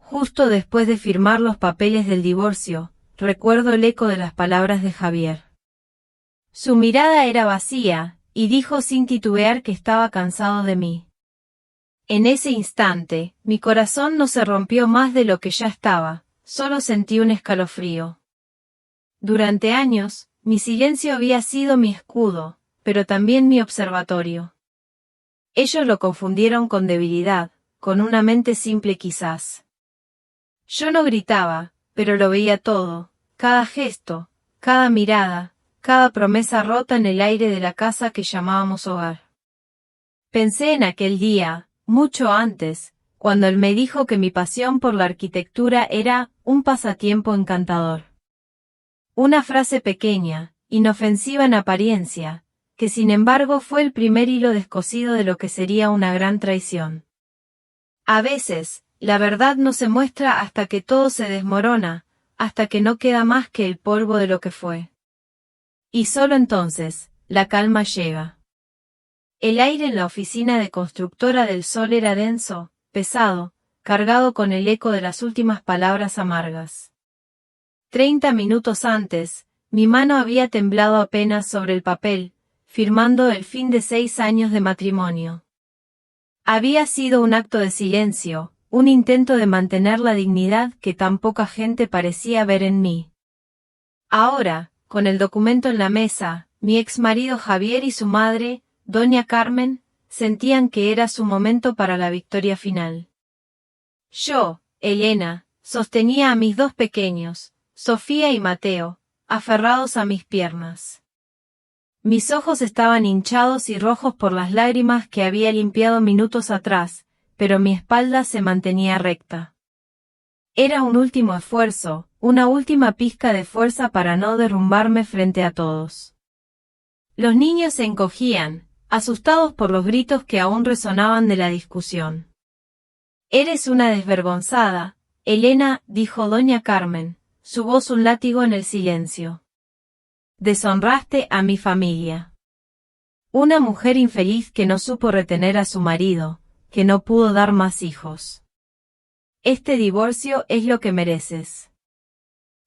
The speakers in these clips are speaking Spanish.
Justo después de firmar los papeles del divorcio, recuerdo el eco de las palabras de Javier. Su mirada era vacía, y dijo sin titubear que estaba cansado de mí. En ese instante, mi corazón no se rompió más de lo que ya estaba, solo sentí un escalofrío. Durante años, mi silencio había sido mi escudo, pero también mi observatorio. Ellos lo confundieron con debilidad, con una mente simple quizás. Yo no gritaba, pero lo veía todo, cada gesto, cada mirada, cada promesa rota en el aire de la casa que llamábamos hogar. Pensé en aquel día, mucho antes, cuando él me dijo que mi pasión por la arquitectura era un pasatiempo encantador. Una frase pequeña, inofensiva en apariencia, que sin embargo fue el primer hilo descosido de lo que sería una gran traición. A veces, la verdad no se muestra hasta que todo se desmorona, hasta que no queda más que el polvo de lo que fue. Y solo entonces, la calma llega. El aire en la oficina de Constructora del Sol era denso, pesado, cargado con el eco de las últimas palabras amargas. 30 minutos antes, mi mano había temblado apenas sobre el papel, firmando el fin de 6 años de matrimonio. Había sido un acto de silencio, un intento de mantener la dignidad que tan poca gente parecía ver en mí. Ahora, con el documento en la mesa, mi ex marido Javier y su madre, doña Carmen, sentían que era su momento para la victoria final. Yo, Elena, sostenía a mis dos pequeños, Sofía y Mateo, aferrados a mis piernas. Mis ojos estaban hinchados y rojos por las lágrimas que había limpiado minutos atrás, pero mi espalda se mantenía recta. Era un último esfuerzo, una última pizca de fuerza para no derrumbarme frente a todos. Los niños se encogían, asustados por los gritos que aún resonaban de la discusión. «Eres una desvergonzada, Elena», dijo doña Carmen, su voz un látigo en el silencio. «Deshonraste a mi familia. Una mujer infeliz que no supo retener a su marido, que no pudo dar más hijos. Este divorcio es lo que mereces».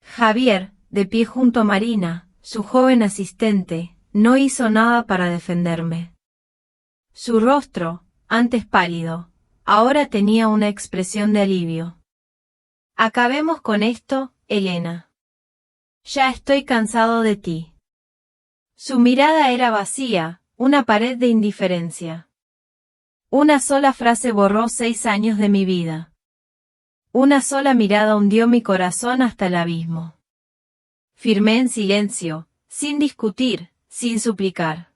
Javier, de pie junto a Marina, su joven asistente, no hizo nada para defenderme. Su rostro, antes pálido, ahora tenía una expresión de alivio. «Acabemos con esto, Elena. Ya estoy cansado de ti». Su mirada era vacía, una pared de indiferencia. Una sola frase borró 6 años de mi vida. Una sola mirada hundió mi corazón hasta el abismo. Firmé en silencio, sin discutir, sin suplicar.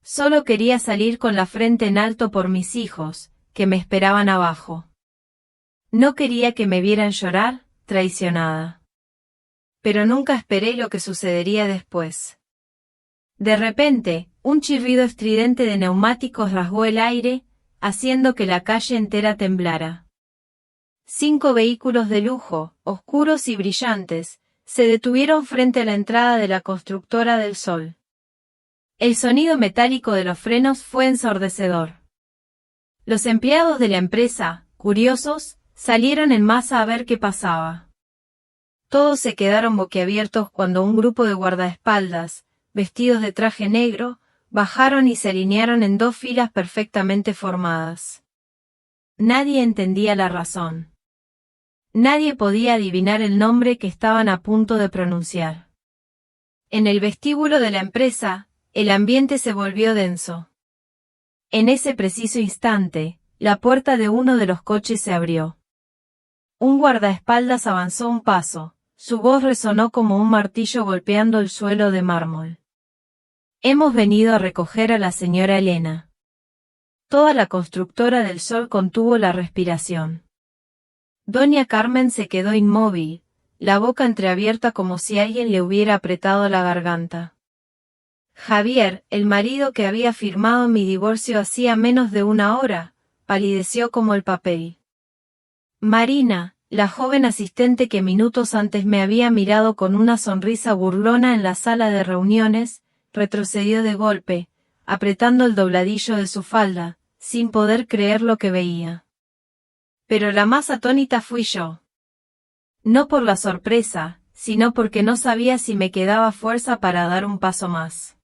Solo quería salir con la frente en alto por mis hijos, que me esperaban abajo. No quería que me vieran llorar, traicionada. Pero nunca esperé lo que sucedería después. De repente, un chirrido estridente de neumáticos rasgó el aire, haciendo que la calle entera temblara. 5 vehículos de lujo, oscuros y brillantes, se detuvieron frente a la entrada de la Constructora del Sol. El sonido metálico de los frenos fue ensordecedor. Los empleados de la empresa, curiosos, salieron en masa a ver qué pasaba. Todos se quedaron boquiabiertos cuando un grupo de guardaespaldas, vestidos de traje negro, bajaron y se alinearon en 2 filas perfectamente formadas. Nadie entendía la razón. Nadie podía adivinar el nombre que estaban a punto de pronunciar. En el vestíbulo de la empresa, el ambiente se volvió denso. En ese preciso instante, la puerta de uno de los coches se abrió. Un guardaespaldas avanzó un paso, su voz resonó como un martillo golpeando el suelo de mármol. «Hemos venido a recoger a la señora Elena». Toda la Constructora del Sol contuvo la respiración. Doña Carmen se quedó inmóvil, la boca entreabierta como si alguien le hubiera apretado la garganta. Javier, el marido que había firmado mi divorcio hacía menos de 1 hora, palideció como el papel. Marina, la joven asistente que minutos antes me había mirado con una sonrisa burlona en la sala de reuniones, retrocedió de golpe, apretando el dobladillo de su falda, sin poder creer lo que veía. Pero la más atónita fui yo. No por la sorpresa, sino porque no sabía si me quedaba fuerza para dar un paso más.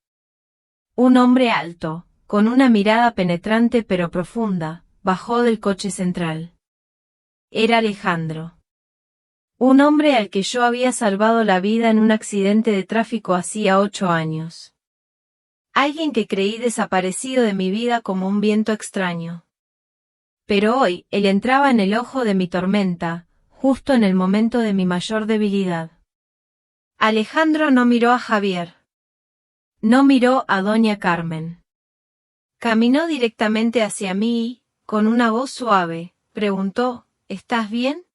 Un hombre alto, con una mirada penetrante pero profunda, bajó del coche central. Era Alejandro. Un hombre al que yo había salvado la vida en un accidente de tráfico hacía 8 años. Alguien que creí desaparecido de mi vida como un viento extraño. Pero hoy, él entraba en el ojo de mi tormenta, justo en el momento de mi mayor debilidad. Alejandro no miró a Javier. No miró a doña Carmen. Caminó directamente hacia mí y, con una voz suave, preguntó, ¿estás bien?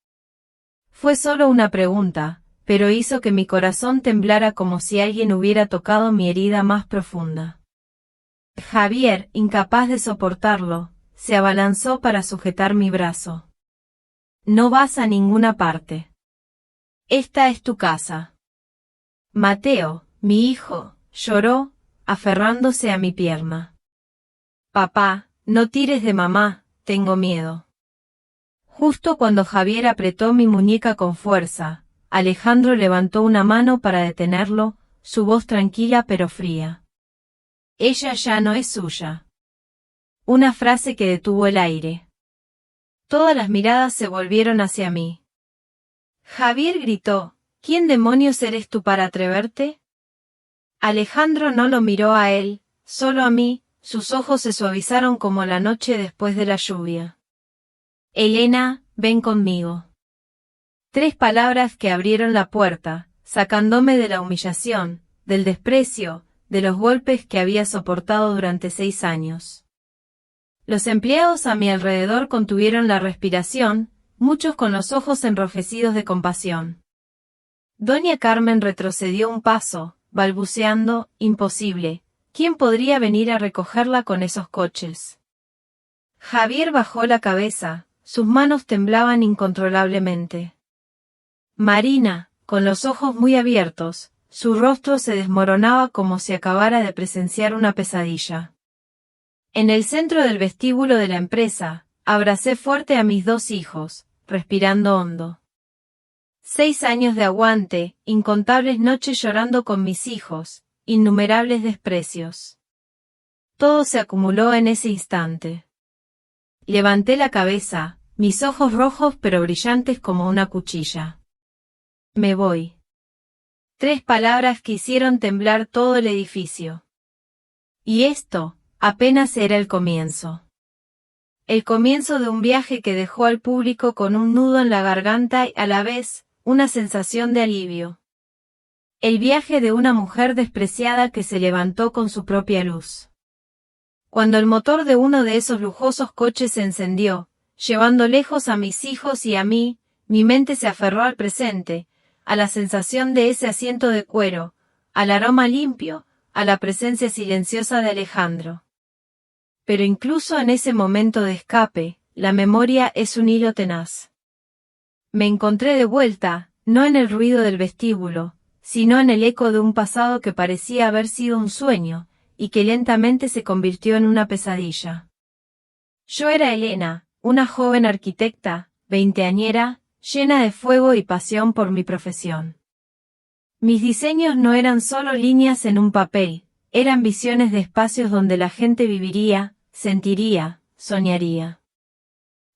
Fue solo una pregunta, pero hizo que mi corazón temblara como si alguien hubiera tocado mi herida más profunda. Javier, incapaz de soportarlo, se abalanzó para sujetar mi brazo. No vas a ninguna parte. Esta es tu casa. Mateo, mi hijo, lloró, aferrándose a mi pierna. Papá, no tires de mamá, tengo miedo. Justo cuando Javier apretó mi muñeca con fuerza, Alejandro levantó una mano para detenerlo, su voz tranquila pero fría. Ella ya no es suya. Una frase que detuvo el aire. Todas las miradas se volvieron hacia mí. Javier gritó, ¿quién demonios eres tú para atreverte? Alejandro no lo miró a él, solo a mí, sus ojos se suavizaron como la noche después de la lluvia. Elena, ven conmigo. 3 palabras que abrieron la puerta, sacándome de la humillación, del desprecio, de los golpes que había soportado durante 6 años. Los empleados a mi alrededor contuvieron la respiración, muchos con los ojos enrojecidos de compasión. Doña Carmen retrocedió un paso, balbuceando, imposible, ¿quién podría venir a recogerla con esos coches? Javier bajó la cabeza, sus manos temblaban incontrolablemente. Marina, con los ojos muy abiertos, su rostro se desmoronaba como si acabara de presenciar una pesadilla. En el centro del vestíbulo de la empresa, abracé fuerte a mis 2 hijos, respirando hondo. 6 años de aguante, incontables noches llorando con mis hijos, innumerables desprecios. Todo se acumuló en ese instante. Levanté la cabeza, mis ojos rojos pero brillantes como una cuchilla. Me voy. 3 palabras que hicieron temblar todo el edificio. Y esto, apenas era el comienzo. El comienzo de un viaje que dejó al público con un nudo en la garganta y a la vez, una sensación de alivio. El viaje de una mujer despreciada que se levantó con su propia luz. Cuando el motor de uno de esos lujosos coches se encendió, llevando lejos a mis hijos y a mí, mi mente se aferró al presente, a la sensación de ese asiento de cuero, al aroma limpio, a la presencia silenciosa de Alejandro. Pero incluso en ese momento de escape, la memoria es un hilo tenaz. Me encontré de vuelta, no en el ruido del vestíbulo, sino en el eco de un pasado que parecía haber sido un sueño, y que lentamente se convirtió en una pesadilla. Yo era Elena, una joven arquitecta, veinteañera, llena de fuego y pasión por mi profesión. Mis diseños no eran solo líneas en un papel, eran visiones de espacios donde la gente viviría, sentiría, soñaría.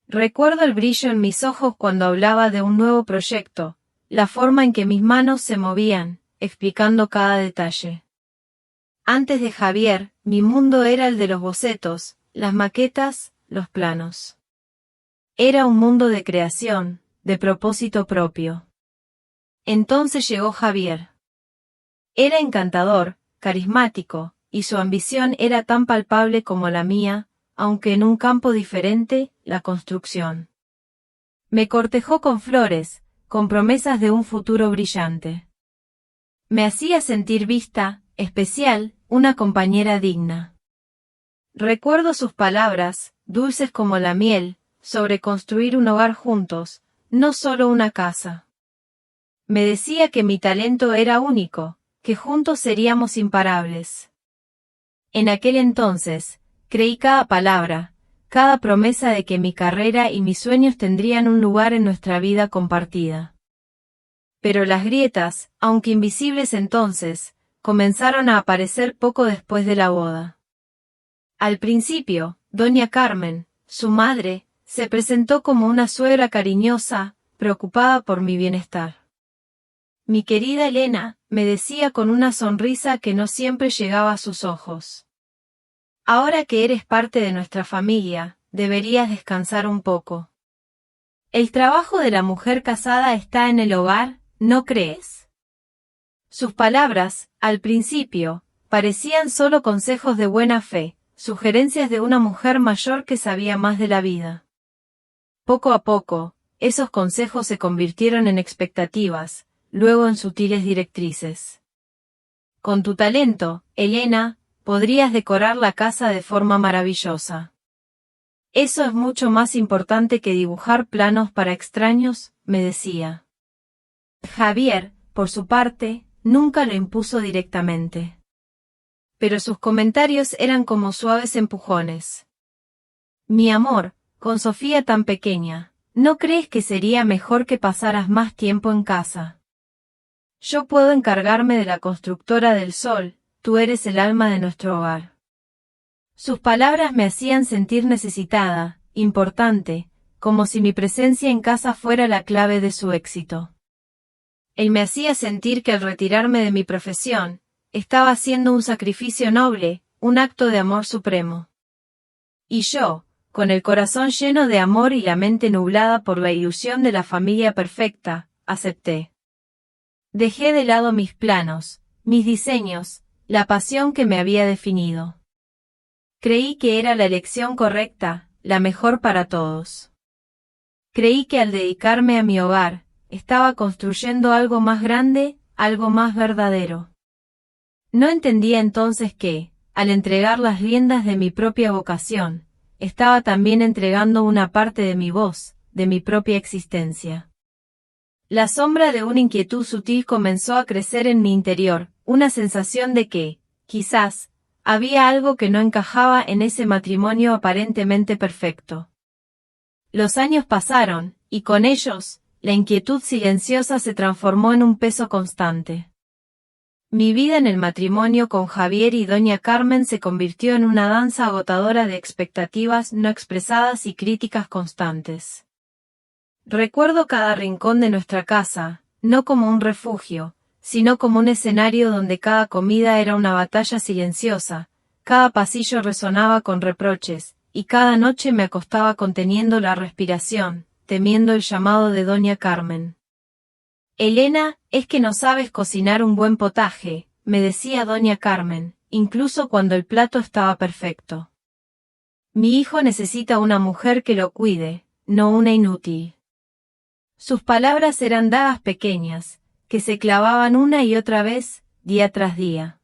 Recuerdo el brillo en mis ojos cuando hablaba de un nuevo proyecto, la forma en que mis manos se movían, explicando cada detalle. Antes de Javier, mi mundo era el de los bocetos, las maquetas, los planos. Era un mundo de creación, de propósito propio. Entonces llegó Javier. Era encantador, carismático, y su ambición era tan palpable como la mía, aunque en un campo diferente, la construcción. Me cortejó con flores, con promesas de un futuro brillante. Me hacía sentir vista, especial, una compañera digna. Recuerdo sus palabras, dulces como la miel, sobre construir un hogar juntos, no solo una casa. Me decía que mi talento era único, que juntos seríamos imparables. En aquel entonces, creí cada palabra, cada promesa de que mi carrera y mis sueños tendrían un lugar en nuestra vida compartida. Pero las grietas, aunque invisibles entonces, comenzaron a aparecer poco después de la boda. Al principio, doña Carmen, su madre, se presentó como una suegra cariñosa, preocupada por mi bienestar. Mi querida Elena, me decía con una sonrisa que no siempre llegaba a sus ojos. Ahora que eres parte de nuestra familia, deberías descansar un poco. El trabajo de la mujer casada está en el hogar, ¿no crees? Sus palabras, al principio, parecían solo consejos de buena fe, sugerencias de una mujer mayor que sabía más de la vida. Poco a poco, esos consejos se convirtieron en expectativas, luego en sutiles directrices. Con tu talento, Elena, podrías decorar la casa de forma maravillosa. Eso es mucho más importante que dibujar planos para extraños, me decía. Javier, por su parte, nunca lo impuso directamente. Pero sus comentarios eran como suaves empujones. Mi amor, con Sofía tan pequeña, ¿no crees que sería mejor que pasaras más tiempo en casa? Yo puedo encargarme de la constructora del sol, tú eres el alma de nuestro hogar. Sus palabras me hacían sentir necesitada, importante, como si mi presencia en casa fuera la clave de su éxito. Él me hacía sentir que al retirarme de mi profesión, estaba haciendo un sacrificio noble, un acto de amor supremo. Y yo, con el corazón lleno de amor y la mente nublada por la ilusión de la familia perfecta, acepté. Dejé de lado mis planos, mis diseños, la pasión que me había definido. Creí que era la elección correcta, la mejor para todos. Creí que al dedicarme a mi hogar, estaba construyendo algo más grande, algo más verdadero. No entendía entonces que, al entregar las riendas de mi propia vocación, estaba también entregando una parte de mi voz, de mi propia existencia. La sombra de una inquietud sutil comenzó a crecer en mi interior, una sensación de que, quizás, había algo que no encajaba en ese matrimonio aparentemente perfecto. Los años pasaron, y con ellos, la inquietud silenciosa se transformó en un peso constante. Mi vida en el matrimonio con Javier y doña Carmen se convirtió en una danza agotadora de expectativas no expresadas y críticas constantes. Recuerdo cada rincón de nuestra casa, no como un refugio, sino como un escenario donde cada comida era una batalla silenciosa, cada pasillo resonaba con reproches, y cada noche me acostaba conteniendo la respiración, temiendo el llamado de doña Carmen. Elena, es que no sabes cocinar un buen potaje, me decía doña Carmen, incluso cuando el plato estaba perfecto. Mi hijo necesita una mujer que lo cuide, no una inútil. Sus palabras eran dagas pequeñas, que se clavaban una y otra vez, día tras día.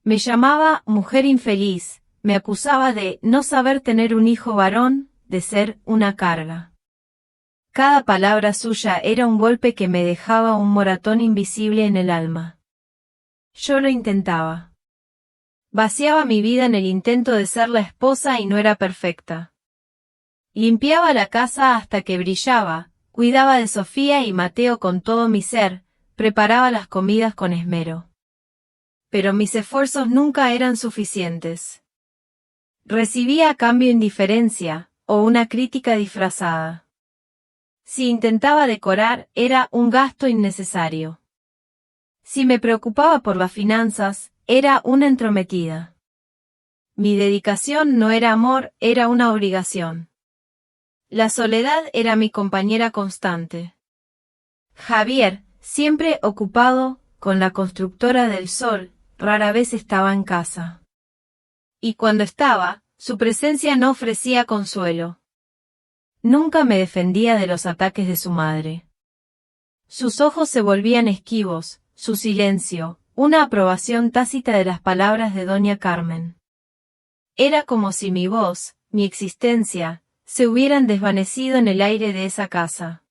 Me llamaba mujer infeliz, me acusaba de no saber tener un hijo varón, de ser una carga. Cada palabra suya era un golpe que me dejaba un moratón invisible en el alma. Yo lo intentaba. Vaciaba mi vida en el intento de ser la esposa y no era perfecta. Limpiaba la casa hasta que brillaba, cuidaba de Sofía y Mateo con todo mi ser, preparaba las comidas con esmero. Pero mis esfuerzos nunca eran suficientes. Recibía a cambio indiferencia, o una crítica disfrazada. Si intentaba decorar, era un gasto innecesario. Si me preocupaba por las finanzas, era una entrometida. Mi dedicación no era amor, era una obligación. La soledad era mi compañera constante. Javier, siempre ocupado con la constructora del sol, rara vez estaba en casa. Y cuando estaba, su presencia no ofrecía consuelo. Nunca me defendía de los ataques de su madre. Sus ojos se volvían esquivos, su silencio, una aprobación tácita de las palabras de doña Carmen. Era como si mi voz, mi existencia, se hubieran desvanecido en el aire de esa casa.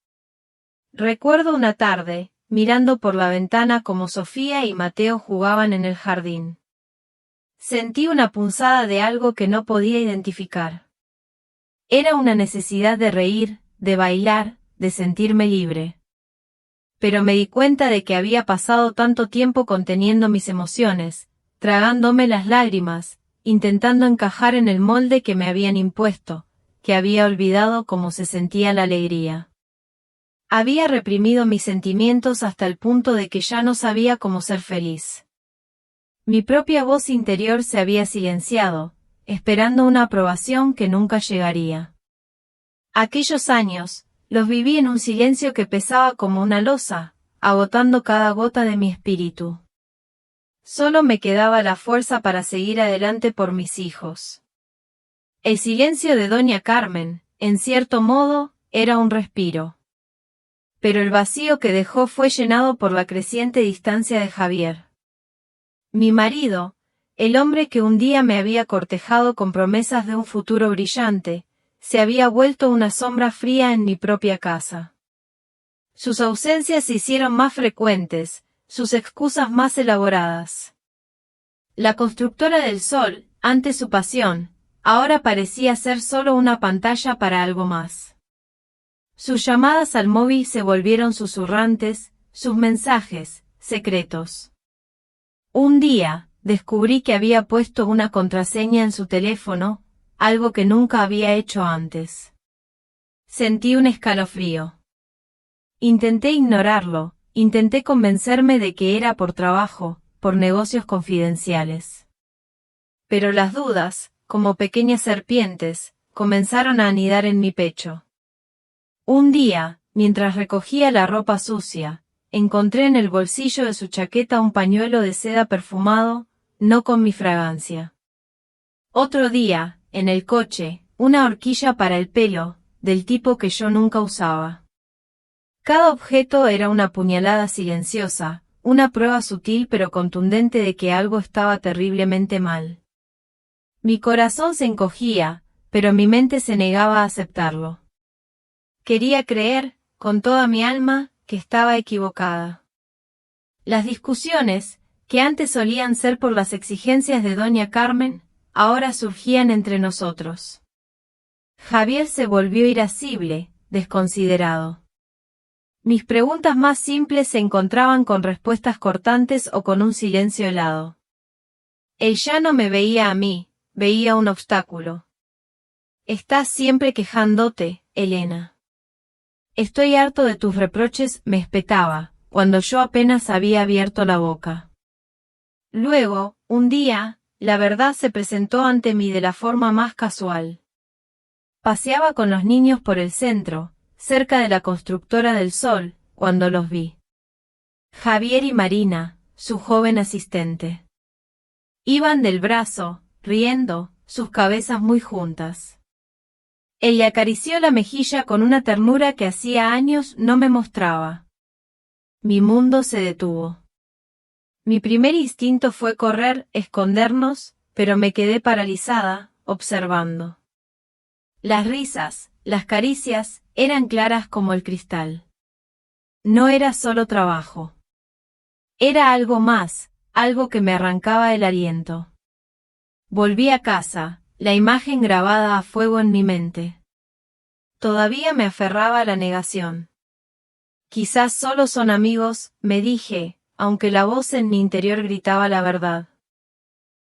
Recuerdo una tarde, mirando por la ventana como Sofía y Mateo jugaban en el jardín. Sentí una punzada de algo que no podía identificar. Era una necesidad de reír, de bailar, de sentirme libre. Pero me di cuenta de que había pasado tanto tiempo conteniendo mis emociones, tragándome las lágrimas, intentando encajar en el molde que me habían impuesto, que había olvidado cómo se sentía la alegría. Había reprimido mis sentimientos hasta el punto de que ya no sabía cómo ser feliz. Mi propia voz interior se había silenciado, esperando una aprobación que nunca llegaría. Aquellos años, los viví en un silencio que pesaba como una losa, agotando cada gota de mi espíritu. Solo me quedaba la fuerza para seguir adelante por mis hijos. El silencio de doña Carmen, en cierto modo, era un respiro. Pero el vacío que dejó fue llenado por la creciente distancia de Javier. Mi marido, el hombre que un día me había cortejado con promesas de un futuro brillante, se había vuelto una sombra fría en mi propia casa. Sus ausencias se hicieron más frecuentes, sus excusas más elaboradas. La constructora del sol, antes su pasión, ahora parecía ser solo una pantalla para algo más. Sus llamadas al móvil se volvieron susurrantes, sus mensajes, secretos. Un día, descubrí que había puesto una contraseña en su teléfono, algo que nunca había hecho antes. Sentí un escalofrío. Intenté ignorarlo, intenté convencerme de que era por trabajo, por negocios confidenciales. Pero las dudas, como pequeñas serpientes, comenzaron a anidar en mi pecho. Un día, mientras recogía la ropa sucia, encontré en el bolsillo de su chaqueta un pañuelo de seda perfumado, no con mi fragancia. Otro día, en el coche, una horquilla para el pelo, del tipo que yo nunca usaba. Cada objeto era una puñalada silenciosa, una prueba sutil pero contundente de que algo estaba terriblemente mal. Mi corazón se encogía, pero mi mente se negaba a aceptarlo. Quería creer, con toda mi alma, que estaba equivocada. Las discusiones, que antes solían ser por las exigencias de doña Carmen, ahora surgían entre nosotros. Javier se volvió irascible, desconsiderado. Mis preguntas más simples se encontraban con respuestas cortantes o con un silencio helado. Él ya no me veía a mí, veía un obstáculo. Estás siempre quejándote, Elena. Estoy harto de tus reproches, me espetaba, cuando yo apenas había abierto la boca. Luego, un día, la verdad se presentó ante mí de la forma más casual. Paseaba con los niños por el centro, cerca de la constructora del sol, cuando los vi. Javier y Marina, su joven asistente. Iban del brazo, riendo, sus cabezas muy juntas. Él le acarició la mejilla con una ternura que hacía años no me mostraba. Mi mundo se detuvo. Mi primer instinto fue correr, escondernos, pero me quedé paralizada, observando. Las risas, las caricias, eran claras como el cristal. No era solo trabajo. Era algo más, algo que me arrancaba el aliento. Volví a casa, la imagen grabada a fuego en mi mente. Todavía me aferraba a la negación. Quizás solo son amigos, me dije, aunque la voz en mi interior gritaba la verdad.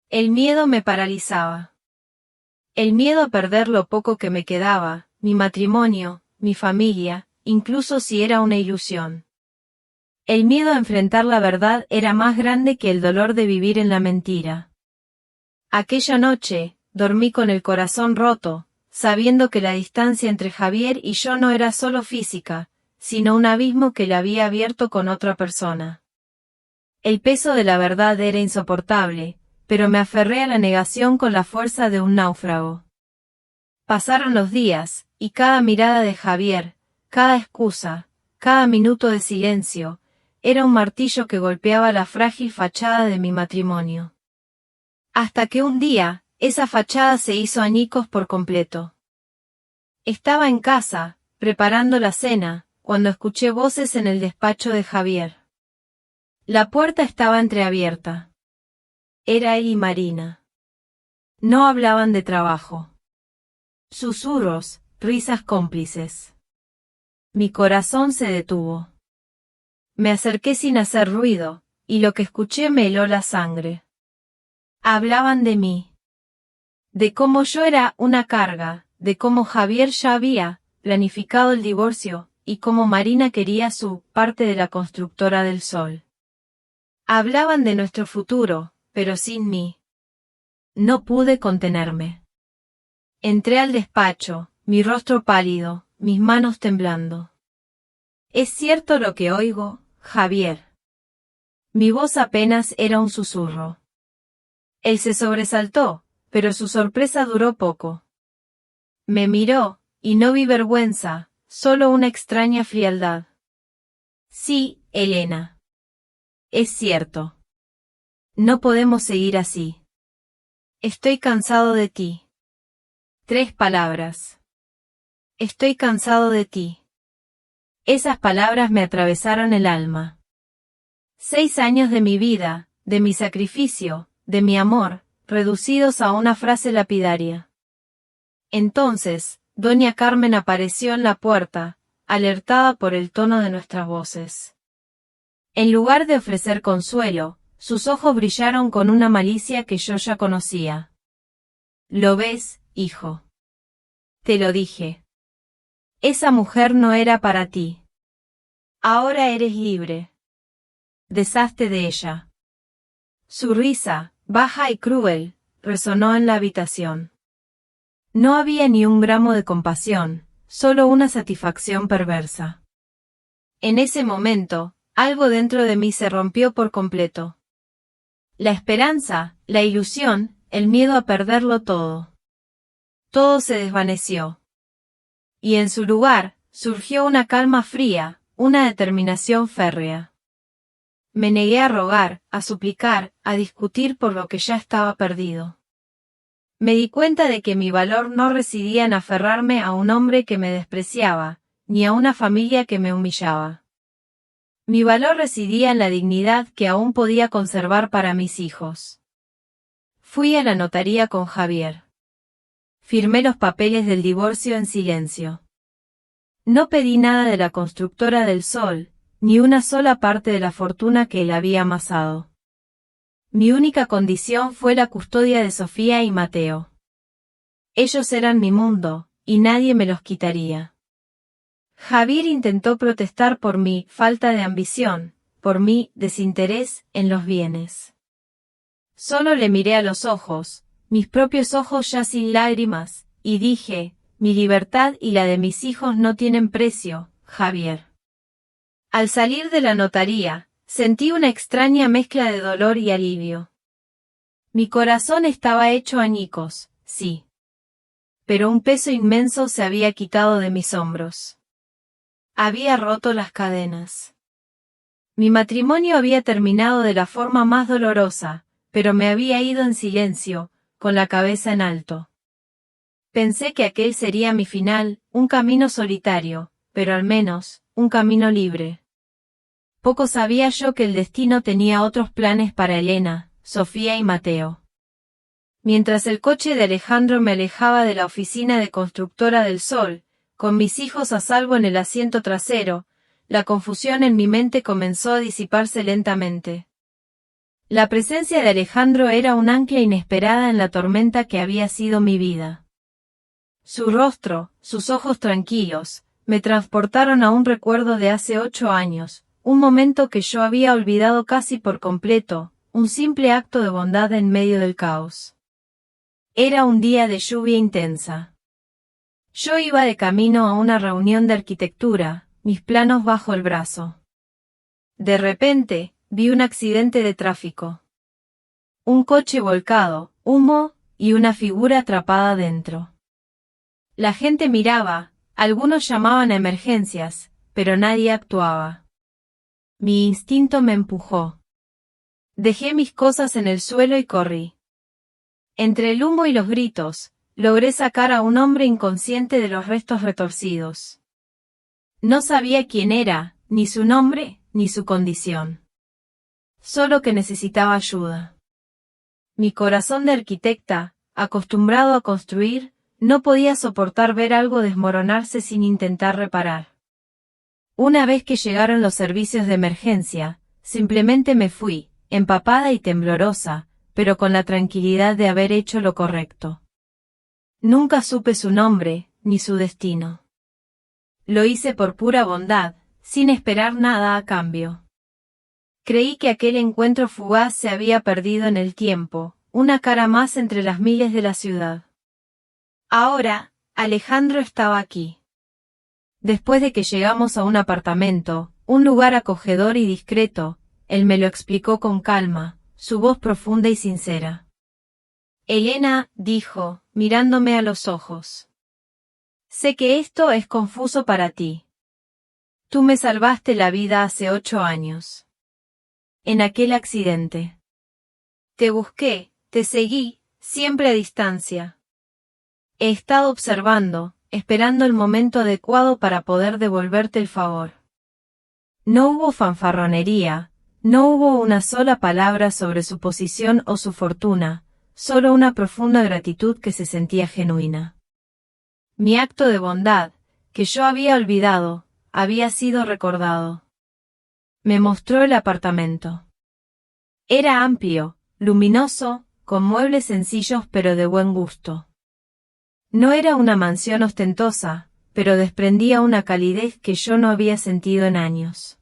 El miedo me paralizaba. El miedo a perder lo poco que me quedaba, mi matrimonio, mi familia, incluso si era una ilusión. El miedo a enfrentar la verdad era más grande que el dolor de vivir en la mentira. Aquella noche, dormí con el corazón roto, sabiendo que la distancia entre Javier y yo no era solo física, sino un abismo que le había abierto con otra persona. El peso de la verdad era insoportable, pero me aferré a la negación con la fuerza de un náufrago. Pasaron los días, y cada mirada de Javier, cada excusa, cada minuto de silencio, era un martillo que golpeaba la frágil fachada de mi matrimonio. Hasta que un día, esa fachada se hizo añicos por completo. Estaba en casa, preparando la cena, cuando escuché voces en el despacho de Javier. La puerta estaba entreabierta. Era él y Marina. No hablaban de trabajo. Susurros, risas cómplices. Mi corazón se detuvo. Me acerqué sin hacer ruido, y lo que escuché me heló la sangre. Hablaban de mí. De cómo yo era una carga, de cómo Javier ya había planificado el divorcio, y cómo Marina quería su parte de la constructora del sol. Hablaban de nuestro futuro, pero sin mí. No pude contenerme. Entré al despacho, mi rostro pálido, mis manos temblando. ¿Es cierto lo que oigo, Javier? Mi voz apenas era un susurro. Él se sobresaltó, pero su sorpresa duró poco. Me miró, y no vi vergüenza, solo una extraña frialdad. Sí, Elena. Es cierto. No podemos seguir así. Estoy cansado de ti. 3 palabras. Estoy cansado de ti. Esas palabras me atravesaron el alma. 6 años de mi vida, de mi sacrificio, de mi amor, reducidos a una frase lapidaria. Entonces, doña Carmen apareció en la puerta, alertada por el tono de nuestras voces. En lugar de ofrecer consuelo, sus ojos brillaron con una malicia que yo ya conocía. ¿Lo ves, hijo? Te lo dije. Esa mujer no era para ti. Ahora eres libre. Deshazte de ella. Su risa, baja y cruel, resonó en la habitación. No había ni un gramo de compasión, solo una satisfacción perversa. En ese momento, algo dentro de mí se rompió por completo. La esperanza, la ilusión, el miedo a perderlo todo. Todo se desvaneció. Y en su lugar, surgió una calma fría, una determinación férrea. Me negué a rogar, a suplicar, a discutir por lo que ya estaba perdido. Me di cuenta de que mi valor no residía en aferrarme a un hombre que me despreciaba, ni a una familia que me humillaba. Mi valor residía en la dignidad que aún podía conservar para mis hijos. Fui a la notaría con Javier. Firmé los papeles del divorcio en silencio. No pedí nada de la constructora del sol, ni una sola parte de la fortuna que él había amasado. Mi única condición fue la custodia de Sofía y Mateo. Ellos eran mi mundo, y nadie me los quitaría. Javier intentó protestar por mi falta de ambición, por mi desinterés en los bienes. Solo le miré a los ojos, mis propios ojos ya sin lágrimas, y dije, mi libertad y la de mis hijos no tienen precio, Javier. Al salir de la notaría, sentí una extraña mezcla de dolor y alivio. Mi corazón estaba hecho añicos, sí. Pero un peso inmenso se había quitado de mis hombros. Había roto las cadenas. Mi matrimonio había terminado de la forma más dolorosa, pero me había ido en silencio, con la cabeza en alto. Pensé que aquel sería mi final, un camino solitario, pero al menos, un camino libre. Poco sabía yo que el destino tenía otros planes para Elena, Sofía y Mateo. Mientras el coche de Alejandro me alejaba de la oficina de Constructora del Sol, con mis hijos a salvo en el asiento trasero, la confusión en mi mente comenzó a disiparse lentamente. La presencia de Alejandro era un ancla inesperada en la tormenta que había sido mi vida. Su rostro, sus ojos tranquilos, me transportaron a un recuerdo de hace 8 años, un momento que yo había olvidado casi por completo, un simple acto de bondad en medio del caos. Era un día de lluvia intensa. Yo iba de camino a una reunión de arquitectura, mis planos bajo el brazo. De repente, vi un accidente de tráfico. Un coche volcado, humo, y una figura atrapada dentro. La gente miraba, algunos llamaban a emergencias, pero nadie actuaba. Mi instinto me empujó. Dejé mis cosas en el suelo y corrí. Entre el humo y los gritos, logré sacar a un hombre inconsciente de los restos retorcidos. No sabía quién era, ni su nombre, ni su condición. Solo que necesitaba ayuda. Mi corazón de arquitecta, acostumbrado a construir, No podía soportar ver algo desmoronarse sin intentar reparar. Una vez que llegaron los servicios de emergencia, simplemente me fui, empapada y temblorosa, pero con la tranquilidad de haber hecho lo correcto. Nunca supe su nombre, ni su destino. Lo hice por pura bondad, sin esperar nada a cambio. Creí que aquel encuentro fugaz se había perdido en el tiempo, una cara más entre las miles de la ciudad. Ahora, Alejandro estaba aquí. Después de que llegamos a un apartamento, un lugar acogedor y discreto, él me lo explicó con calma, su voz profunda y sincera. Elena, dijo, mirándome a los ojos. Sé que esto es confuso para ti. Tú me salvaste la vida hace 8 años. En aquel accidente. Te busqué, te seguí, siempre a distancia. He estado observando, esperando el momento adecuado para poder devolverte el favor. No hubo fanfarronería, no hubo una sola palabra sobre su posición o su fortuna, solo una profunda gratitud que se sentía genuina. Mi acto de bondad, que yo había olvidado, había sido recordado. Me mostró el apartamento. Era amplio, luminoso, con muebles sencillos pero de buen gusto. No era una mansión ostentosa, pero desprendía una calidez que yo no había sentido en años.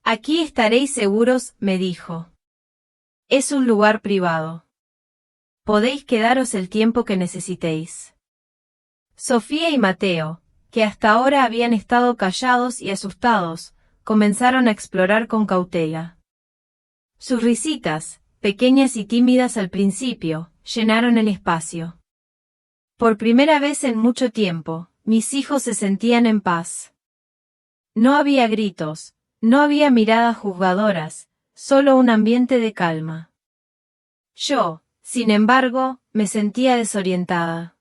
Aquí estaréis seguros, me dijo. Es un lugar privado. Podéis quedaros el tiempo que necesitéis. Sofía y Mateo, que hasta ahora habían estado callados y asustados, comenzaron a explorar con cautela. Sus risitas, pequeñas y tímidas al principio, llenaron el espacio. Por primera vez en mucho tiempo, mis hijos se sentían en paz. No había gritos, no había miradas juzgadoras, solo un ambiente de calma. Yo, sin embargo, me sentía desorientada.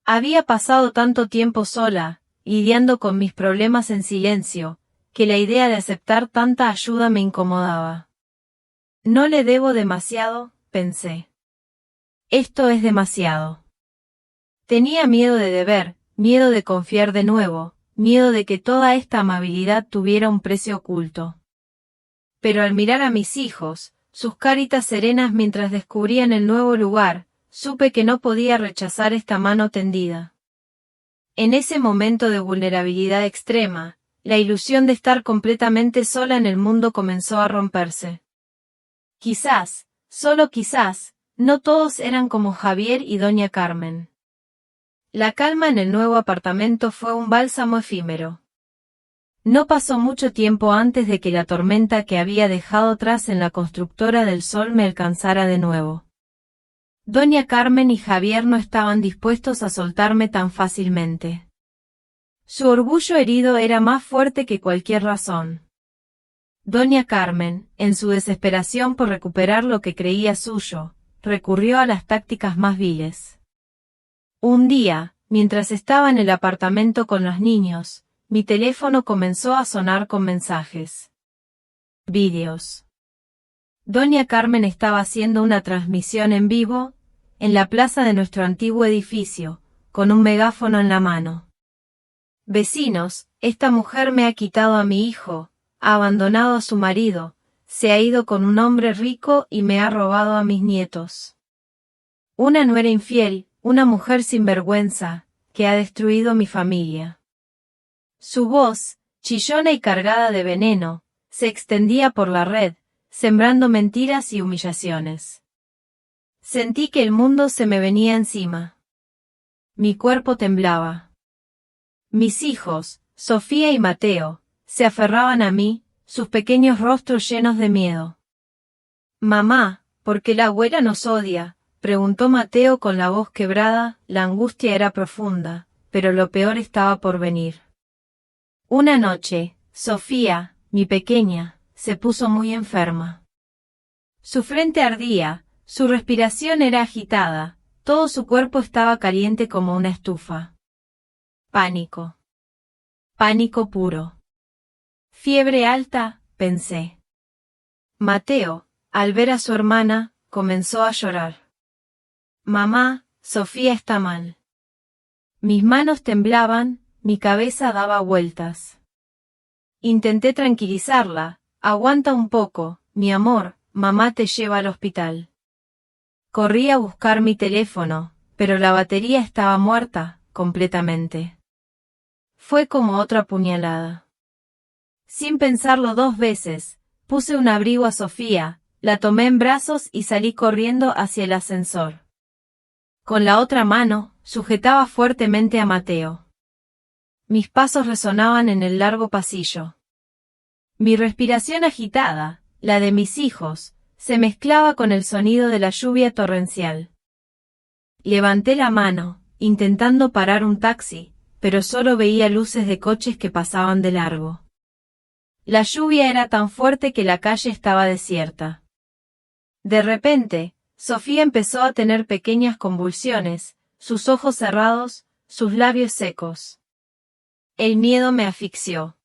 Había pasado tanto tiempo sola, lidiando con mis problemas en silencio, que la idea de aceptar tanta ayuda me incomodaba. No le debo demasiado, pensé. Esto es demasiado. Tenía miedo de deber, miedo de confiar de nuevo, miedo de que toda esta amabilidad tuviera un precio oculto. Pero al mirar a mis hijos, sus caritas serenas mientras descubrían el nuevo lugar, supe que no podía rechazar esta mano tendida. En ese momento de vulnerabilidad extrema, la ilusión de estar completamente sola en el mundo comenzó a romperse. Quizás, solo quizás, no todos eran como Javier y doña Carmen. La calma en el nuevo apartamento fue un bálsamo efímero. No pasó mucho tiempo antes de que la tormenta que había dejado atrás en la constructora del Sol me alcanzara de nuevo. Doña Carmen y Javier no estaban dispuestos a soltarme tan fácilmente. Su orgullo herido era más fuerte que cualquier razón. Doña Carmen, en su desesperación por recuperar lo que creía suyo, recurrió a las tácticas más viles. Un día, mientras estaba en el apartamento con los niños, mi teléfono comenzó a sonar con mensajes. Vídeos. Doña Carmen estaba haciendo una transmisión en vivo, en la plaza de nuestro antiguo edificio, con un megáfono en la mano. Vecinos, esta mujer me ha quitado a mi hijo, ha abandonado a su marido, se ha ido con un hombre rico y me ha robado a mis nietos. Una nuera infiel, una mujer sin vergüenza, que ha destruido mi familia. Su voz, chillona y cargada de veneno, se extendía por la red, sembrando mentiras y humillaciones. Sentí que el mundo se me venía encima. Mi cuerpo temblaba. Mis hijos, Sofía y Mateo, se aferraban a mí, sus pequeños rostros llenos de miedo. Mamá, ¿por qué la abuela nos odia?, preguntó Mateo con la voz quebrada. La angustia era profunda, pero lo peor estaba por venir. Una noche, Sofía, mi pequeña, se puso muy enferma. Su frente ardía, su respiración era agitada, todo su cuerpo estaba caliente como una estufa. Pánico. Pánico puro. Fiebre alta, pensé. Mateo, al ver a su hermana, comenzó a llorar. Mamá, Sofía está mal. Mis manos temblaban, mi cabeza daba vueltas. Intenté tranquilizarla. Aguanta un poco, mi amor, mamá te lleva al hospital. Corrí a buscar mi teléfono, pero la batería estaba muerta, completamente. Fue como otra puñalada. Sin pensarlo 2 veces, puse un abrigo a Sofía, la tomé en brazos y salí corriendo hacia el ascensor. Con la otra mano, sujetaba fuertemente a Mateo. Mis pasos resonaban en el largo pasillo. Mi respiración agitada, la de mis hijos, se mezclaba con el sonido de la lluvia torrencial. Levanté la mano, intentando parar un taxi, pero solo veía luces de coches que pasaban de largo. La lluvia era tan fuerte que la calle estaba desierta. De repente, Sofía empezó a tener pequeñas convulsiones, sus ojos cerrados, sus labios secos. El miedo me asfixió.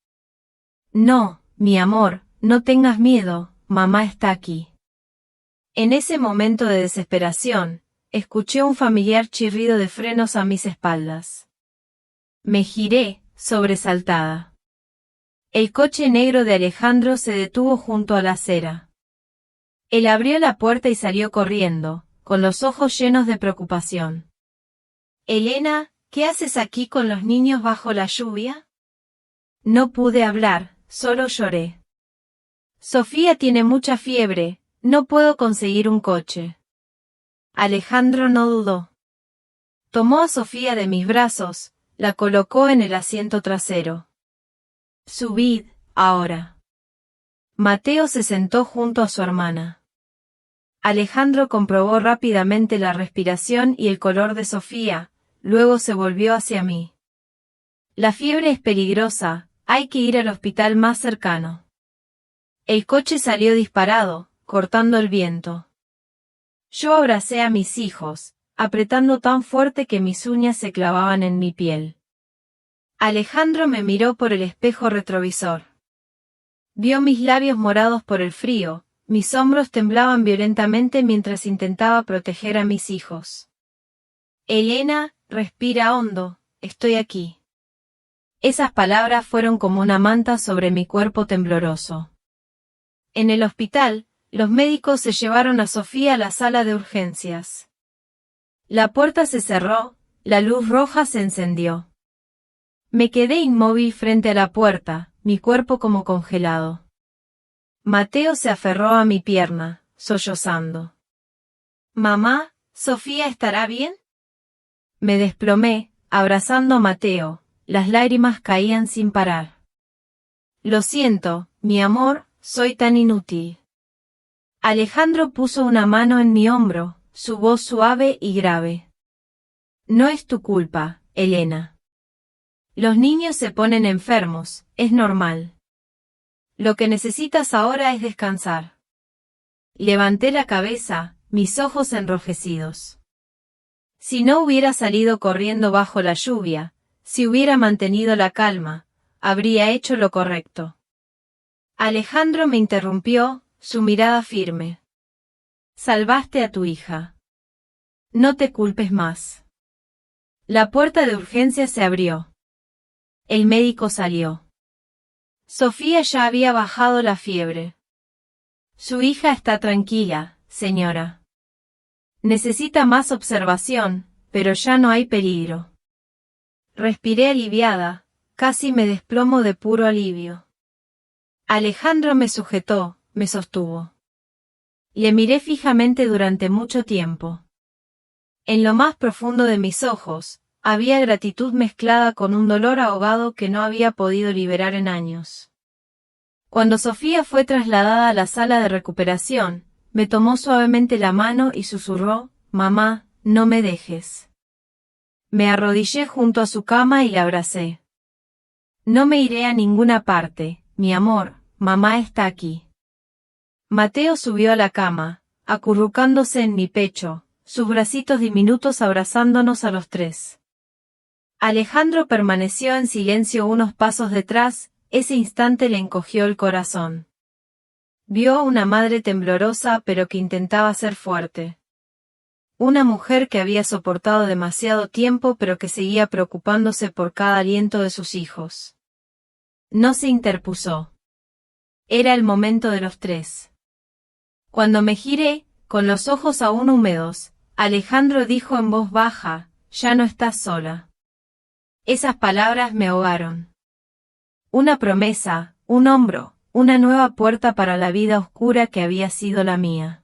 No, mi amor, no tengas miedo, mamá está aquí. En ese momento de desesperación, escuché un familiar chirrido de frenos a mis espaldas. Me giré, sobresaltada. El coche negro de Alejandro se detuvo junto a la acera. Él abrió la puerta y salió corriendo, con los ojos llenos de preocupación. Elena, ¿qué haces aquí con los niños bajo la lluvia? No pude hablar, solo lloré. Sofía tiene mucha fiebre, no puedo conseguir un coche. Alejandro no dudó. Tomó a Sofía de mis brazos, la colocó en el asiento trasero. Subid, ahora. Mateo se sentó junto a su hermana. Alejandro comprobó rápidamente la respiración y el color de Sofía, luego se volvió hacia mí. La fiebre es peligrosa, hay que ir al hospital más cercano. El coche salió disparado, cortando el viento. Yo abracé a mis hijos, apretando tan fuerte que mis uñas se clavaban en mi piel. Alejandro me miró por el espejo retrovisor. Vio mis labios morados por el frío, mis hombros temblaban violentamente mientras intentaba proteger a mis hijos. Elena, respira hondo, estoy aquí. Esas palabras fueron como una manta sobre mi cuerpo tembloroso. En el hospital, los médicos se llevaron a Sofía a la sala de urgencias. La puerta se cerró, la luz roja se encendió. Me quedé inmóvil frente a la puerta, mi cuerpo como congelado. Mateo se aferró a mi pierna, sollozando. Mamá, ¿Sofía estará bien? Me desplomé, abrazando a Mateo, las lágrimas caían sin parar. Lo siento, mi amor, soy tan inútil. Alejandro puso una mano en mi hombro, su voz suave y grave. No es tu culpa, Elena. Los niños se ponen enfermos, es normal. Lo que necesitas ahora es descansar. Levanté la cabeza, mis ojos enrojecidos. Si no hubiera salido corriendo bajo la lluvia, si hubiera mantenido la calma, habría hecho lo correcto. Alejandro me interrumpió, su mirada firme. Salvaste a tu hija. No te culpes más. La puerta de urgencia se abrió. El médico salió. Sofía ya había bajado la fiebre. Su hija está tranquila, señora. Necesita más observación, pero ya no hay peligro. Respiré aliviada, casi me desplomo de puro alivio. Alejandro me sujetó, me sostuvo. Le miré fijamente durante mucho tiempo. En lo más profundo de mis ojos, había gratitud mezclada con un dolor ahogado que no había podido liberar en años. Cuando Sofía fue trasladada a la sala de recuperación, me tomó suavemente la mano y susurró, «Mamá, no me dejes». Me arrodillé junto a su cama y la abracé. «No me iré a ninguna parte, mi amor, mamá está aquí». Mateo subió a la cama, acurrucándose en mi pecho, sus bracitos diminutos abrazándonos a los tres. Alejandro permaneció en silencio unos pasos detrás, ese instante le encogió el corazón. Vio a una madre temblorosa pero que intentaba ser fuerte. una mujer que había soportado demasiado tiempo pero que seguía preocupándose por cada aliento de sus hijos. No se interpuso. Era el momento de los tres. Cuando me giré, con los ojos aún húmedos, Alejandro dijo en voz baja, «Ya no estás sola». Esas palabras me ahogaron. Una promesa, un hombro, una nueva puerta para la vida oscura que había sido la mía.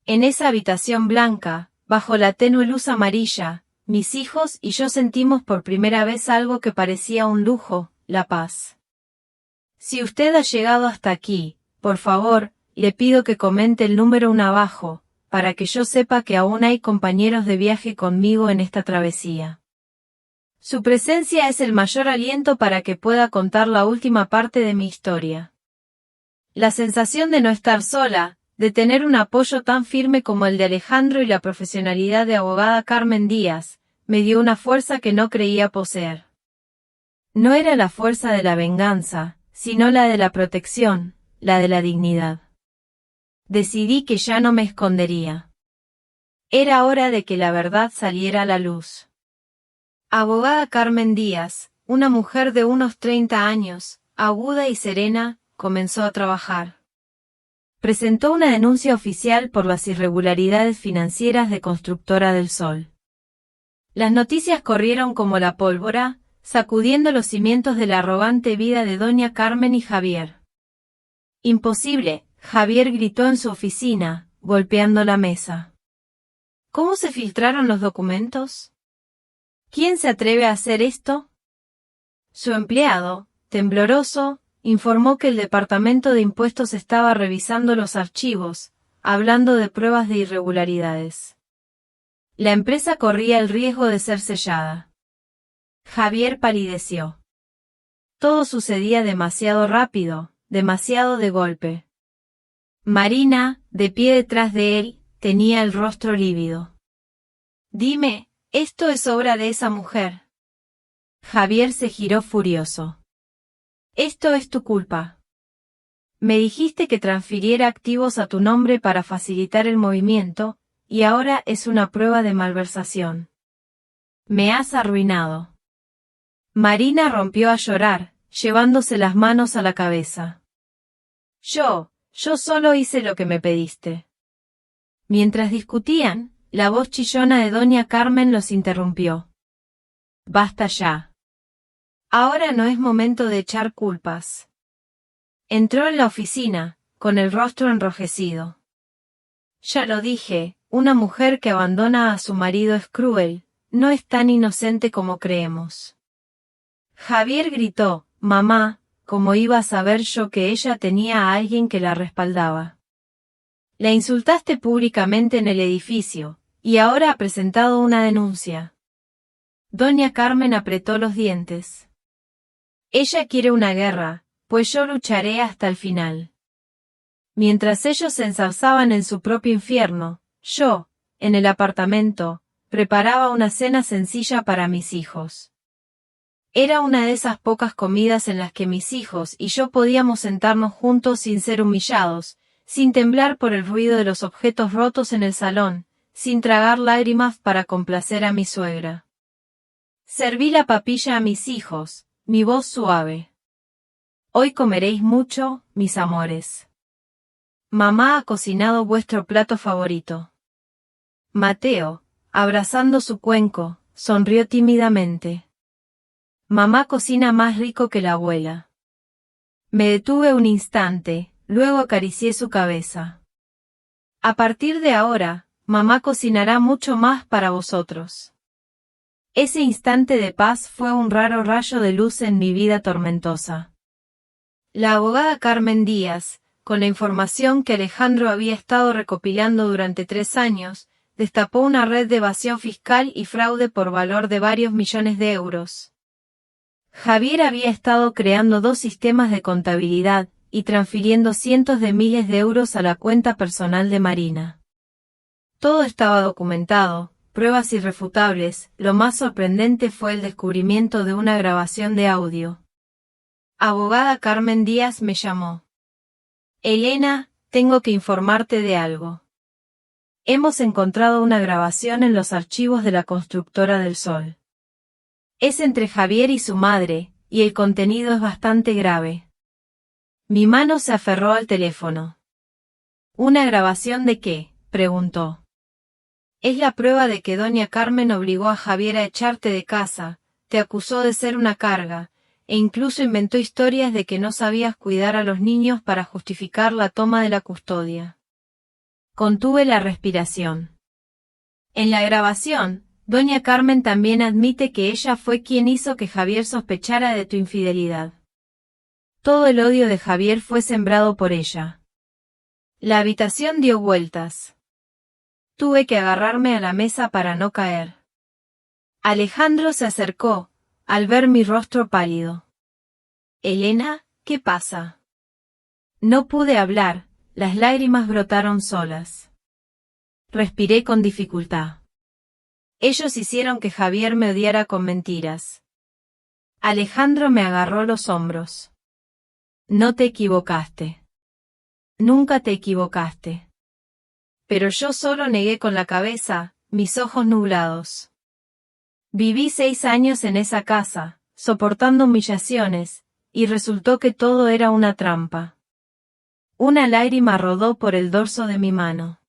En esa habitación blanca, bajo la tenue luz amarilla, mis hijos y yo sentimos por primera vez algo que parecía un lujo, la paz. Si usted ha llegado hasta aquí, por favor, le pido que comente el número 1 abajo, para que yo sepa que aún hay compañeros de viaje conmigo en esta travesía. Su presencia es el mayor aliento para que pueda contar la última parte de mi historia. La sensación de no estar sola, de tener un apoyo tan firme como el de Alejandro y la profesionalidad de abogada Carmen Díaz, me dio una fuerza que no creía poseer. No era la fuerza de la venganza, sino la de la protección, la de la dignidad. Decidí que ya no me escondería. Era hora de que la verdad saliera a la luz. Abogada Carmen Díaz, una mujer de unos 30 años, aguda y serena, comenzó a trabajar. Presentó una denuncia oficial por las irregularidades financieras de Constructora del Sol. Las noticias corrieron como la pólvora, sacudiendo los cimientos de la arrogante vida de doña Carmen y Javier. «Imposible», Javier gritó en su oficina, golpeando la mesa. «¿Cómo se filtraron los documentos? ¿Quién se atreve a hacer esto?» Su empleado, tembloroso, informó que el Departamento de Impuestos estaba revisando los archivos, hablando de pruebas de irregularidades. La empresa corría el riesgo de ser sellada. Javier palideció. Todo sucedía demasiado rápido, demasiado de golpe. Marina, de pie detrás de él, tenía el rostro lívido. «Dime, ¿esto es obra de esa mujer?» Javier se giró furioso. «Esto es tu culpa. Me dijiste que transfiriera activos a tu nombre para facilitar el movimiento, y ahora es una prueba de malversación. Me has arruinado». Marina rompió a llorar, llevándose las manos a la cabeza. Yo solo hice lo que me pediste». Mientras discutían, la voz chillona de doña Carmen los interrumpió. «Basta ya. Ahora no es momento de echar culpas». Entró en la oficina, con el rostro enrojecido. «Ya lo dije, una mujer que abandona a su marido es cruel, no es tan inocente como creemos». Javier gritó, «Mamá, ¿cómo iba a saber yo que ella tenía a alguien que la respaldaba? La insultaste públicamente en el edificio, y ahora ha presentado una denuncia». Doña Carmen apretó los dientes. «Ella quiere una guerra, pues yo lucharé hasta el final». Mientras ellos se ensarzaban en su propio infierno, yo, en el apartamento, preparaba una cena sencilla para mis hijos. Era una de esas pocas comidas en las que mis hijos y yo podíamos sentarnos juntos sin ser humillados, sin temblar por el ruido de los objetos rotos en el salón, sin tragar lágrimas para complacer a mi suegra. Serví la papilla a mis hijos, mi voz suave. «Hoy comeréis mucho, mis amores. Mamá ha cocinado vuestro plato favorito». Mateo, abrazando su cuenco, sonrió tímidamente. «Mamá cocina más rico que la abuela». Me detuve un instante, luego acaricié su cabeza. «A partir de ahora, mamá cocinará mucho más para vosotros». Ese instante de paz fue un raro rayo de luz en mi vida tormentosa. La abogada Carmen Díaz, con la información que Alejandro había estado recopilando durante 3 años, destapó una red de evasión fiscal y fraude por valor de varios millones de euros. Javier había estado creando 2 sistemas de contabilidad y transfiriendo cientos de miles de euros a la cuenta personal de Marina. Todo estaba documentado, pruebas irrefutables. Lo más sorprendente fue el descubrimiento de una grabación de audio. Abogada Carmen Díaz me llamó. «Elena, tengo que informarte de algo». Hemos encontrado una grabación en los archivos de la Constructora del Sol. Es entre Javier y su madre, y el contenido es bastante grave. Mi mano se aferró al teléfono. ¿Una grabación de qué?, preguntó. Es la prueba de que doña Carmen obligó a Javier a echarte de casa, te acusó de ser una carga, e incluso inventó historias de que no sabías cuidar a los niños para justificar la toma de la custodia. Contuve la respiración. En la grabación, doña Carmen también admite que ella fue quien hizo que Javier sospechara de tu infidelidad. Todo el odio de Javier fue sembrado por ella. La habitación dio vueltas. Tuve que agarrarme a la mesa para no caer. Alejandro se acercó, al ver mi rostro pálido. Elena, ¿qué pasa? No pude hablar, las lágrimas brotaron solas. Respiré con dificultad. Ellos hicieron que Javier me odiara con mentiras. Alejandro me agarró los hombros. No te equivocaste. Nunca te equivocaste. Pero yo solo negué con la cabeza, mis ojos nublados. Viví 6 años en esa casa, soportando humillaciones, y resultó que todo era una trampa. Una lágrima rodó por el dorso de mi mano.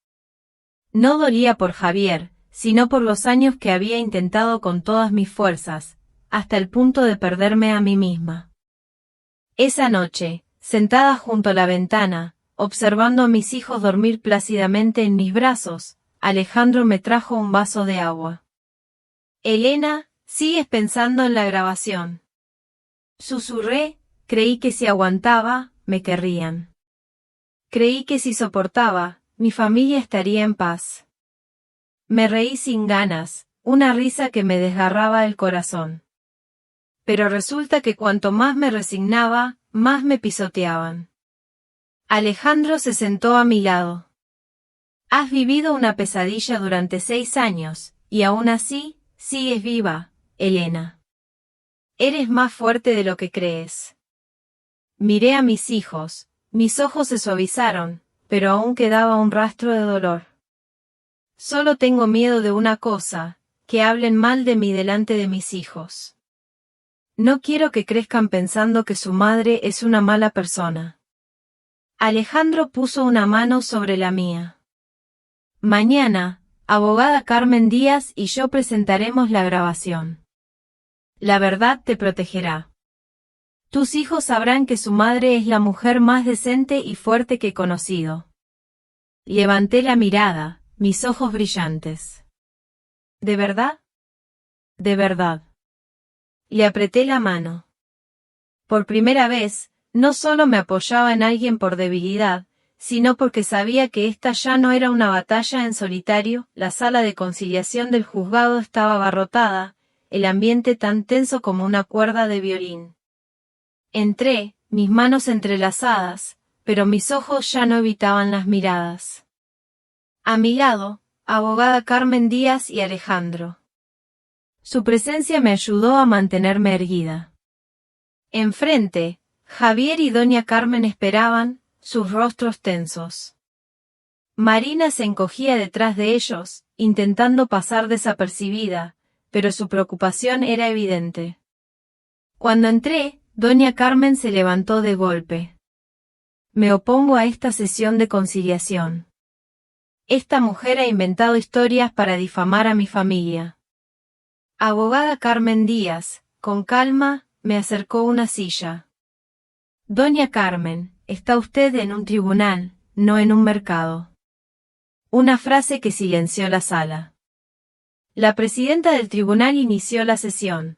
No dolía por Javier, sino por los años que había intentado con todas mis fuerzas, hasta el punto de perderme a mí misma. Esa noche, sentada junto a la ventana, observando a mis hijos dormir plácidamente en mis brazos, Alejandro me trajo un vaso de agua. Elena, ¿sigues pensando en la grabación? Susurré, creí que si aguantaba, me querrían. Creí que si soportaba, mi familia estaría en paz. Me reí sin ganas, una risa que me desgarraba el corazón. Pero resulta que cuanto más me resignaba, más me pisoteaban. Alejandro se sentó a mi lado. Has vivido una pesadilla durante 6 años, y aún así, sigues viva, Elena. Eres más fuerte de lo que crees. Miré a mis hijos, mis ojos se suavizaron, pero aún quedaba un rastro de dolor. Solo tengo miedo de una cosa, que hablen mal de mí delante de mis hijos. No quiero que crezcan pensando que su madre es una mala persona. Alejandro puso una mano sobre la mía. Mañana, abogada Carmen Díaz y yo presentaremos la grabación. La verdad te protegerá. Tus hijos sabrán que su madre es la mujer más decente y fuerte que he conocido. Levanté la mirada, mis ojos brillantes. ¿De verdad? De verdad. Le apreté la mano. Por primera vez, no solo me apoyaba en alguien por debilidad, sino porque sabía que esta ya no era una batalla en solitario. La sala de conciliación del juzgado estaba abarrotada, el ambiente tan tenso como una cuerda de violín. Entré, mis manos entrelazadas, pero mis ojos ya no evitaban las miradas. A mi lado, abogada Carmen Díaz y Alejandro. Su presencia me ayudó a mantenerme erguida. Enfrente, Javier y doña Carmen esperaban, sus rostros tensos. Marina se encogía detrás de ellos, intentando pasar desapercibida, pero su preocupación era evidente. Cuando entré, doña Carmen se levantó de golpe. Me opongo a esta sesión de conciliación. Esta mujer ha inventado historias para difamar a mi familia. Abogada Carmen Díaz, con calma, me acercó una silla. Doña Carmen, está usted en un tribunal, no en un mercado. Una frase que silenció la sala. La presidenta del tribunal inició la sesión.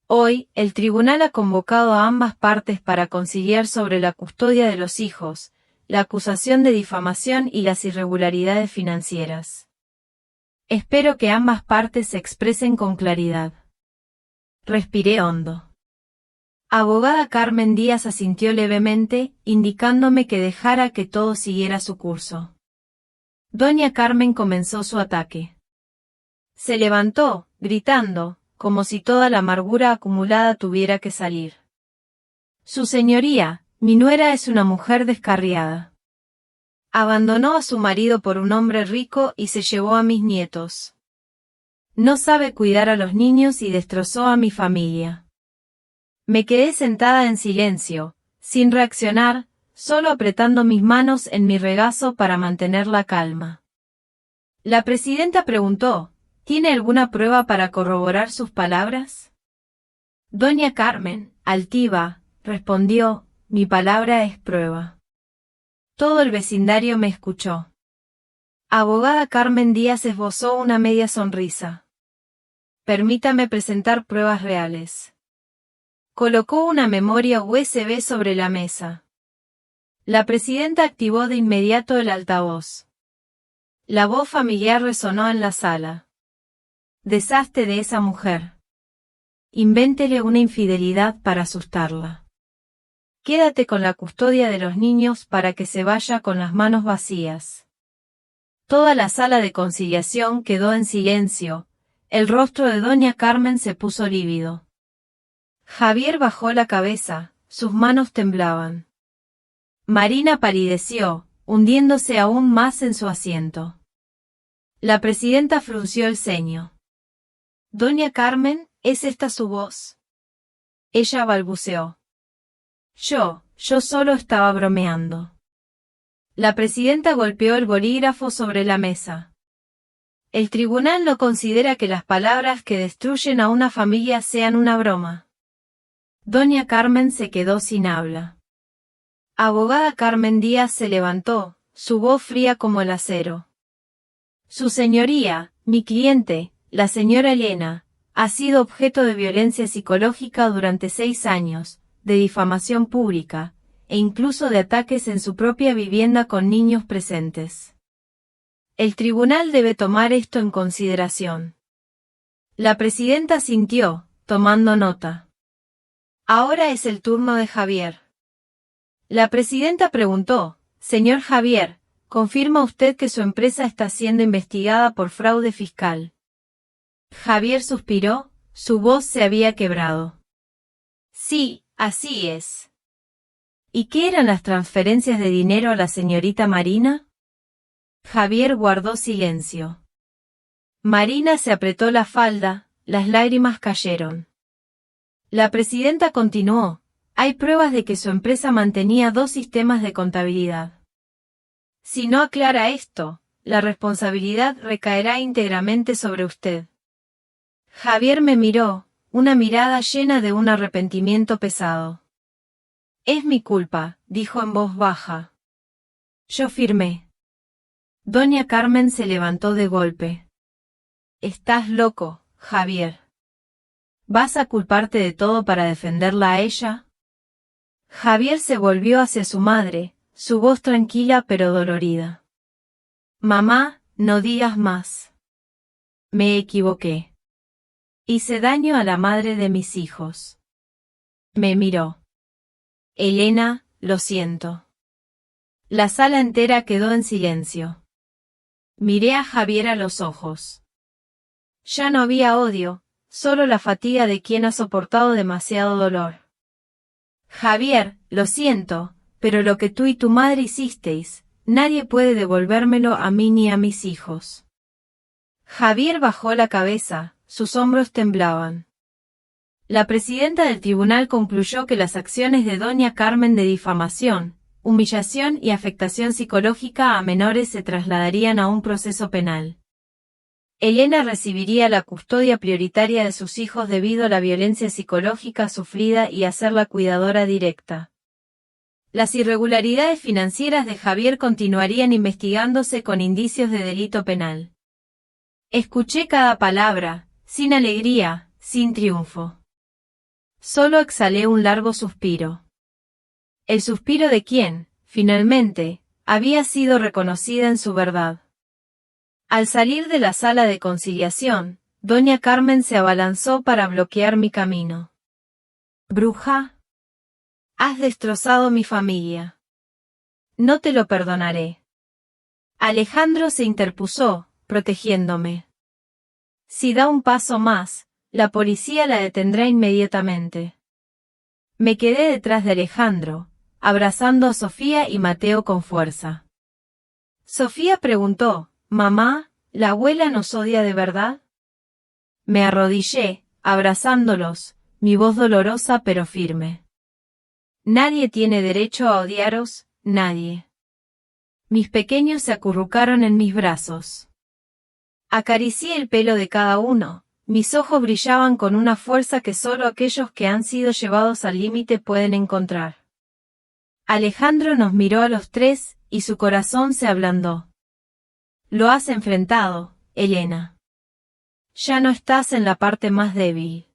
Hoy, el tribunal ha convocado a ambas partes para conciliar sobre la custodia de los hijos, la acusación de difamación y las irregularidades financieras. Espero que ambas partes se expresen con claridad. Respiré hondo. Abogada Carmen Díaz asintió levemente, indicándome que dejara que todo siguiera su curso. Doña Carmen comenzó su ataque. Se levantó, gritando, como si toda la amargura acumulada tuviera que salir. Su señoría, mi nuera es una mujer descarriada. Abandonó a su marido por un hombre rico y se llevó a mis nietos. No sabe cuidar a los niños y destrozó a mi familia. Me quedé sentada en silencio, sin reaccionar, solo apretando mis manos en mi regazo para mantener la calma. La presidenta preguntó, ¿tiene alguna prueba para corroborar sus palabras? Doña Carmen, altiva, respondió, mi palabra es prueba. Todo el vecindario me escuchó. Abogada Carmen Díaz esbozó una media sonrisa. Permítame presentar pruebas reales. Colocó una memoria USB sobre la mesa. La presidenta activó de inmediato el altavoz. La voz familiar resonó en la sala. Deshazte de esa mujer. Invéntele una infidelidad para asustarla. Quédate con la custodia de los niños para que se vaya con las manos vacías. Toda la sala de conciliación quedó en silencio, el rostro de doña Carmen se puso lívido. Javier bajó la cabeza, sus manos temblaban. Marina palideció, hundiéndose aún más en su asiento. La presidenta frunció el ceño. Doña Carmen, ¿es esta su voz? Ella balbuceó. Yo solo estaba bromeando. La presidenta golpeó el bolígrafo sobre la mesa. El tribunal no considera que las palabras que destruyen a una familia sean una broma. Doña Carmen se quedó sin habla. Abogada Carmen Díaz se levantó, su voz fría como el acero. Su señoría, mi cliente, la señora Elena, ha sido objeto de violencia psicológica durante 6 años, de difamación pública, e incluso de ataques en su propia vivienda con niños presentes. El tribunal debe tomar esto en consideración. La presidenta asintió, tomando nota. Ahora es el turno de Javier. La presidenta preguntó, señor Javier, ¿confirma usted que su empresa está siendo investigada por fraude fiscal? Javier suspiró, su voz se había quebrado. Sí, así es. ¿Y qué eran las transferencias de dinero a la señorita Marina? Javier guardó silencio. Marina se apretó la falda, las lágrimas cayeron. La presidenta continuó, hay pruebas de que su empresa mantenía 2 sistemas de contabilidad. Si no aclara esto, la responsabilidad recaerá íntegramente sobre usted. Javier me miró, una mirada llena de un arrepentimiento pesado. Es mi culpa, dijo en voz baja. Yo firmé. Doña Carmen se levantó de golpe. Estás loco, Javier. ¿Vas a culparte de todo para defenderla a ella? Javier se volvió hacia su madre, su voz tranquila pero dolorida. Mamá, no digas más. Me equivoqué. Hice daño a la madre de mis hijos. Me miró. Elena, lo siento. La sala entera quedó en silencio. Miré a Javier a los ojos. Ya no había odio, solo la fatiga de quien ha soportado demasiado dolor. Javier, lo siento, pero lo que tú y tu madre hicisteis, nadie puede devolvérmelo a mí ni a mis hijos. Javier bajó la cabeza, sus hombros temblaban. La presidenta del tribunal concluyó que las acciones de doña Carmen de difamación, humillación y afectación psicológica a menores se trasladarían a un proceso penal. Elena recibiría la custodia prioritaria de sus hijos debido a la violencia psicológica sufrida y a ser la cuidadora directa. Las irregularidades financieras de Javier continuarían investigándose con indicios de delito penal. Escuché cada palabra, sin alegría, sin triunfo. Solo exhalé un largo suspiro. El suspiro de quien, finalmente, había sido reconocida en su verdad. Al salir de la sala de conciliación, doña Carmen se abalanzó para bloquear mi camino. Bruja, has destrozado mi familia. No te lo perdonaré. Alejandro se interpuso, protegiéndome. Si da un paso más, la policía la detendrá inmediatamente. Me quedé detrás de Alejandro, abrazando a Sofía y Mateo con fuerza. Sofía preguntó, «Mamá, ¿la abuela nos odia de verdad?» Me arrodillé, abrazándolos, mi voz dolorosa pero firme. «Nadie tiene derecho a odiaros, nadie». Mis pequeños se acurrucaron en mis brazos. Acaricié el pelo de cada uno, mis ojos brillaban con una fuerza que solo aquellos que han sido llevados al límite pueden encontrar. Alejandro nos miró a los tres, y su corazón se ablandó. Lo has enfrentado, Elena. Ya no estás en la parte más débil.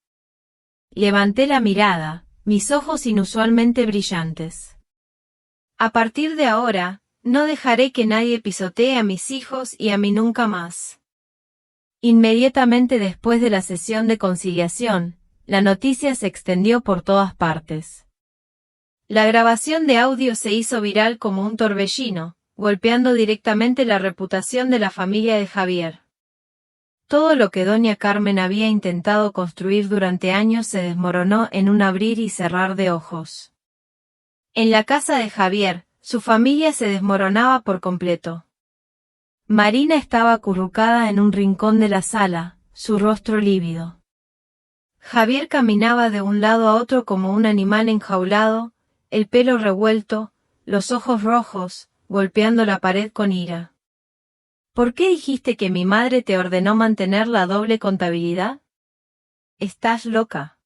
Levanté la mirada, mis ojos inusualmente brillantes. A partir de ahora, no dejaré que nadie pisotee a mis hijos y a mí nunca más. Inmediatamente después de la sesión de conciliación, la noticia se extendió por todas partes. La grabación de audio se hizo viral como un torbellino, golpeando directamente la reputación de la familia de Javier. Todo lo que doña Carmen había intentado construir durante años se desmoronó en un abrir y cerrar de ojos. En la casa de Javier, su familia se desmoronaba por completo. Marina estaba acurrucada en un rincón de la sala, su rostro lívido. Javier caminaba de un lado a otro como un animal enjaulado, el pelo revuelto, los ojos rojos, golpeando la pared con ira. ¿Por qué dijiste que mi madre te ordenó mantener la doble contabilidad? Estás loca.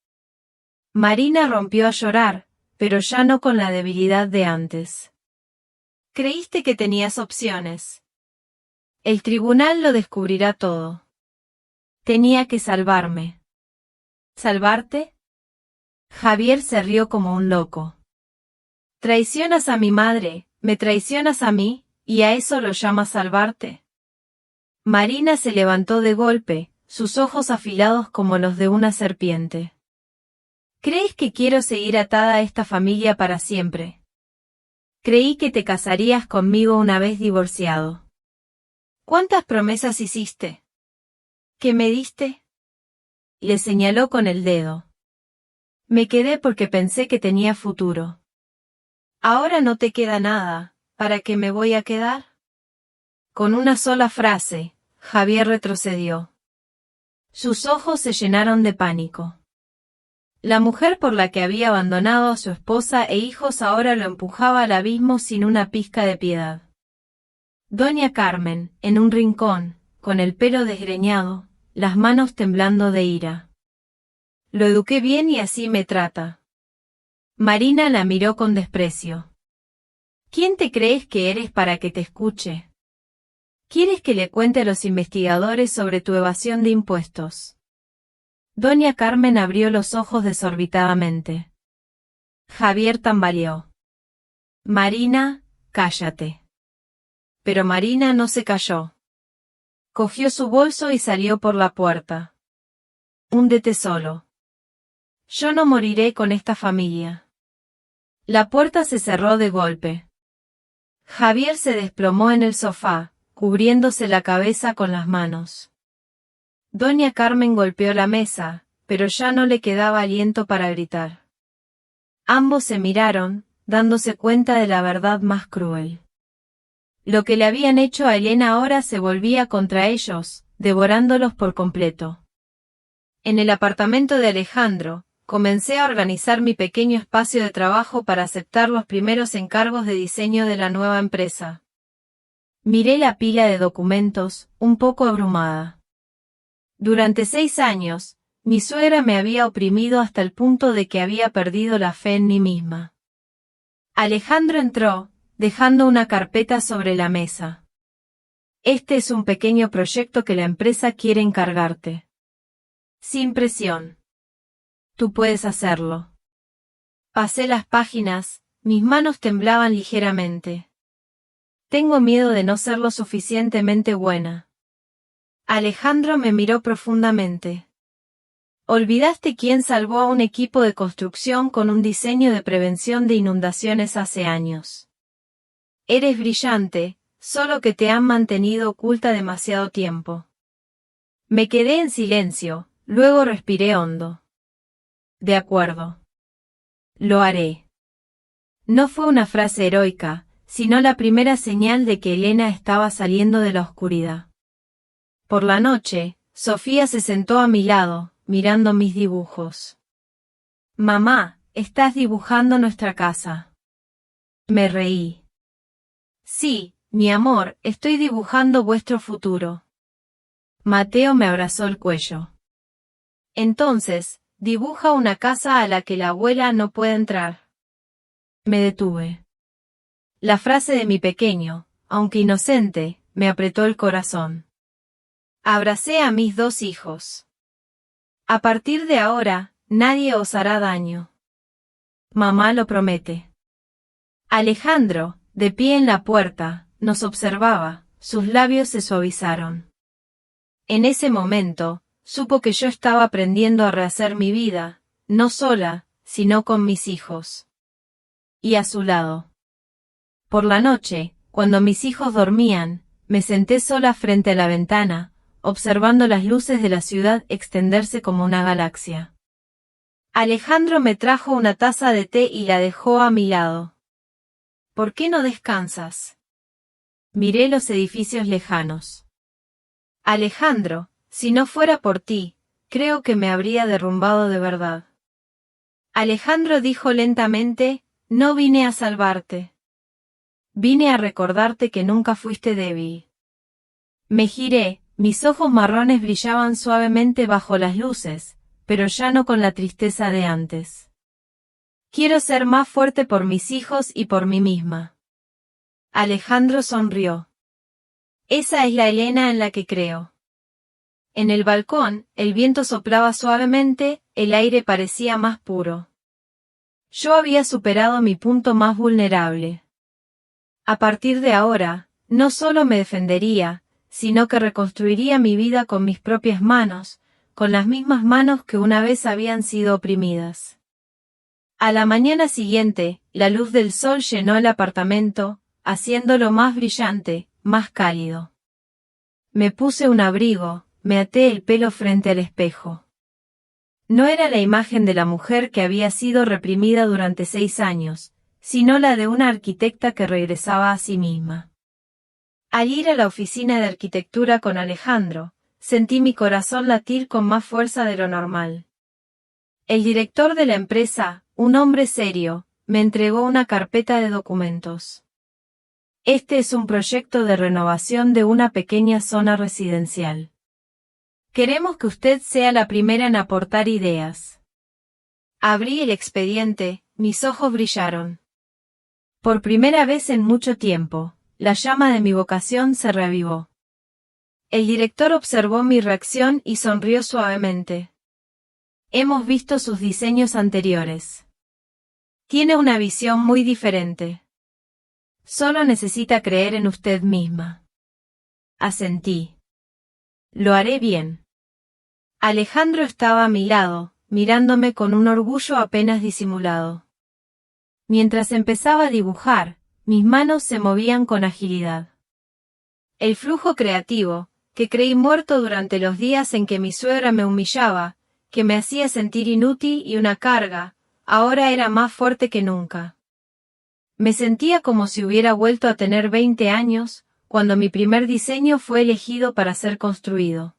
Marina rompió a llorar, pero ya no con la debilidad de antes. Creíste que tenías opciones. El tribunal lo descubrirá todo. Tenía que salvarme. ¿Salvarte? Javier se rió como un loco. Traicionas a mi madre, me traicionas a mí, ¿y a eso lo llamas salvarte? Marina se levantó de golpe, sus ojos afilados como los de una serpiente. ¿Crees que quiero seguir atada a esta familia para siempre? Creí que te casarías conmigo una vez divorciado. ¿Cuántas promesas hiciste? ¿Qué me diste? Le señaló con el dedo. Me quedé porque pensé que tenía futuro. Ahora no te queda nada, ¿para qué me voy a quedar? Con una sola frase, Javier retrocedió. Sus ojos se llenaron de pánico. La mujer por la que había abandonado a su esposa e hijos ahora lo empujaba al abismo sin una pizca de piedad. Doña Carmen, en un rincón, con el pelo desgreñado, las manos temblando de ira. Lo eduqué bien y así me trata. Marina la miró con desprecio. ¿Quién te crees que eres para que te escuche? ¿Quieres que le cuente a los investigadores sobre tu evasión de impuestos? Doña Carmen abrió los ojos desorbitadamente. Javier tambaleó. Marina, cállate. Pero Marina no se calló. Cogió su bolso y salió por la puerta. Húndete solo. Yo no moriré con esta familia. La puerta se cerró de golpe. Javier se desplomó en el sofá, cubriéndose la cabeza con las manos. Doña Carmen golpeó la mesa, pero ya no le quedaba aliento para gritar. Ambos se miraron, dándose cuenta de la verdad más cruel. Lo que le habían hecho a Elena ahora se volvía contra ellos, devorándolos por completo. En el apartamento de Alejandro, comencé a organizar mi pequeño espacio de trabajo para aceptar los primeros encargos de diseño de la nueva empresa. Miré la pila de documentos, un poco abrumada. Durante 6 años, mi suegra me había oprimido hasta el punto de que había perdido la fe en mí misma. Alejandro entró, dejando una carpeta sobre la mesa. Este es un pequeño proyecto que la empresa quiere encargarte. Sin presión. Tú puedes hacerlo. Pasé las páginas, mis manos temblaban ligeramente. Tengo miedo de no ser lo suficientemente buena. Alejandro me miró profundamente. Olvidaste quién salvó a un equipo de construcción con un diseño de prevención de inundaciones hace años. Eres brillante, solo que te han mantenido oculta demasiado tiempo. Me quedé en silencio, luego respiré hondo. De acuerdo. Lo haré. No fue una frase heroica, sino la primera señal de que Elena estaba saliendo de la oscuridad. Por la noche, Sofía se sentó a mi lado, mirando mis dibujos. «Mamá, estás dibujando nuestra casa». Me reí. «Sí, mi amor, estoy dibujando vuestro futuro». Mateo me abrazó el cuello. «Entonces, dibuja una casa a la que la abuela no puede entrar». Me detuve. La frase de mi pequeño, aunque inocente, me apretó el corazón. Abracé a mis 2 hijos. «A partir de ahora, nadie os hará daño». Mamá lo promete. Alejandro, de pie en la puerta, nos observaba, sus labios se suavizaron. En ese momento, supo que yo estaba aprendiendo a rehacer mi vida, no sola, sino con mis hijos. Y a su lado. Por la noche, cuando mis hijos dormían, me senté sola frente a la ventana, observando las luces de la ciudad extenderse como una galaxia. Alejandro me trajo una taza de té y la dejó a mi lado. «¿Por qué no descansas?» Miré los edificios lejanos. «Alejandro, si no fuera por ti, creo que me habría derrumbado de verdad». Alejandro dijo lentamente, «No vine a salvarte. Vine a recordarte que nunca fuiste débil». Me giré, mis ojos marrones brillaban suavemente bajo las luces, pero ya no con la tristeza de antes. «Quiero ser más fuerte por mis hijos y por mí misma». Alejandro sonrió. «Esa es la Elena en la que creo». En el balcón, el viento soplaba suavemente, el aire parecía más puro. Yo había superado mi punto más vulnerable. A partir de ahora, no solo me defendería, sino que reconstruiría mi vida con mis propias manos, con las mismas manos que una vez habían sido oprimidas. A la mañana siguiente, la luz del sol llenó el apartamento, haciéndolo más brillante, más cálido. Me puse un abrigo, me até el pelo frente al espejo. No era la imagen de la mujer que había sido reprimida durante 6 años, sino la de una arquitecta que regresaba a sí misma. Al ir a la oficina de arquitectura con Alejandro, sentí mi corazón latir con más fuerza de lo normal. El director de la empresa, un hombre serio, me entregó una carpeta de documentos. «Este es un proyecto de renovación de una pequeña zona residencial. Queremos que usted sea la primera en aportar ideas». Abrí el expediente, mis ojos brillaron. Por primera vez en mucho tiempo, la llama de mi vocación se reavivó. El director observó mi reacción y sonrió suavemente. «Hemos visto sus diseños anteriores. Tiene una visión muy diferente. Solo necesita creer en usted misma». Asentí. «Lo haré bien». Alejandro estaba a mi lado, mirándome con un orgullo apenas disimulado. Mientras empezaba a dibujar, mis manos se movían con agilidad. El flujo creativo, que creí muerto durante los días en que mi suegra me humillaba, que me hacía sentir inútil y una carga, ahora era más fuerte que nunca. Me sentía como si hubiera vuelto a tener 20 años, cuando mi primer diseño fue elegido para ser construido.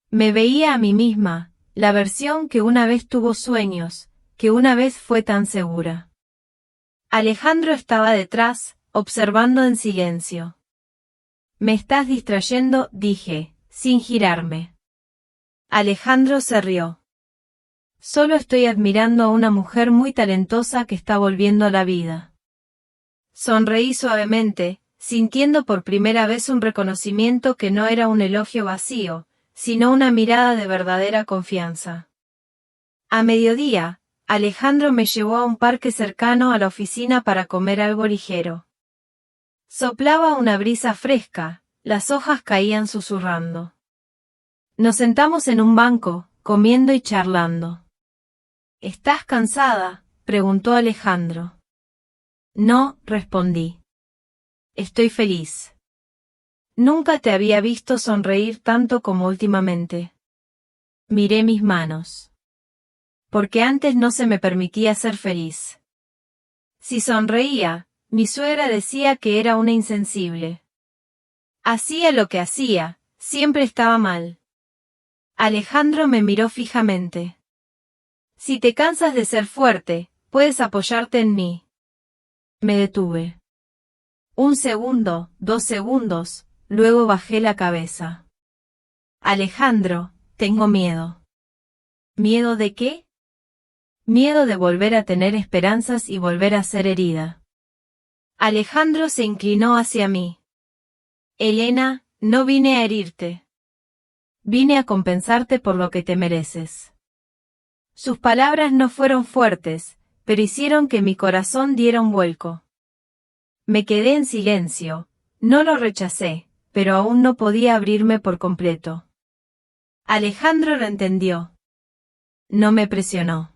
Me veía a mí misma, la versión que una vez tuvo sueños, que una vez fue tan segura. Alejandro estaba detrás, observando en silencio. «Me estás distrayendo», dije, sin girarme. Alejandro se rió. «Solo estoy admirando a una mujer muy talentosa que está volviendo a la vida». Sonreí suavemente, sintiendo por primera vez un reconocimiento que no era un elogio vacío, sino una mirada de verdadera confianza. A mediodía, Alejandro me llevó a un parque cercano a la oficina para comer algo ligero. Soplaba una brisa fresca, las hojas caían susurrando. Nos sentamos en un banco, comiendo y charlando. «¿Estás cansada?», preguntó Alejandro. «No», respondí. «Estoy feliz». Nunca te había visto sonreír tanto como últimamente. Miré mis manos. Porque antes no se me permitía ser feliz. Si sonreía, Mi suegra decía que era una insensible. Hacía lo que hacía, siempre estaba mal. Alejandro me miró fijamente. Si te cansas de ser fuerte, puedes apoyarte en mí. Me detuve. 1 segundo, 2 segundos, luego bajé la cabeza. Alejandro, tengo miedo. ¿Miedo de qué? Miedo de volver a tener esperanzas y volver a ser herida. Alejandro se inclinó hacia mí. Elena, no vine a herirte. Vine a compensarte por lo que te mereces. Sus palabras no fueron fuertes, pero hicieron que mi corazón diera un vuelco. Me quedé en silencio, no lo rechacé, pero aún no podía abrirme por completo. Alejandro lo entendió. No me presionó.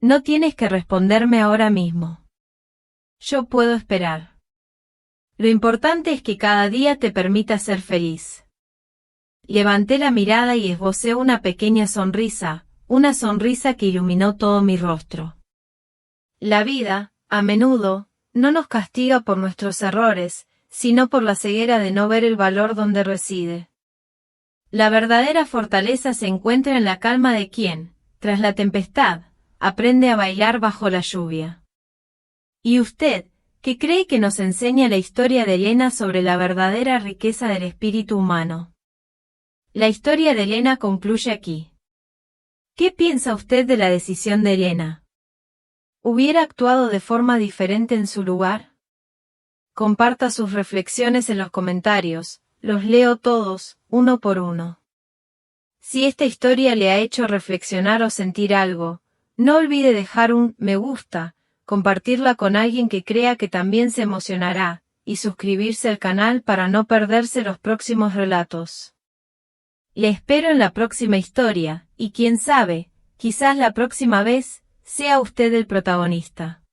No tienes que responderme ahora mismo. Yo puedo esperar. Lo importante es que cada día te permita ser feliz. Levanté la mirada y esbocé una pequeña sonrisa, una sonrisa que iluminó todo mi rostro. La vida, a menudo, no nos castiga por nuestros errores, sino por la ceguera de no ver el valor donde reside. La verdadera fortaleza se encuentra en la calma de quien, tras la tempestad, aprende a bailar bajo la lluvia. ¿Y usted, qué cree que nos enseña la historia de Elena sobre la verdadera riqueza del espíritu humano? La historia de Elena concluye aquí. ¿Qué piensa usted de la decisión de Elena? ¿Hubiera actuado de forma diferente en su lugar? Comparta sus reflexiones en los comentarios, los leo todos, uno por uno. Si esta historia le ha hecho reflexionar o sentir algo, no olvide dejar un me gusta, compartirla con alguien que crea que también se emocionará, y suscribirse al canal para no perderse los próximos relatos. Le espero en la próxima historia, y quién sabe, quizás la próxima vez, sea usted el protagonista.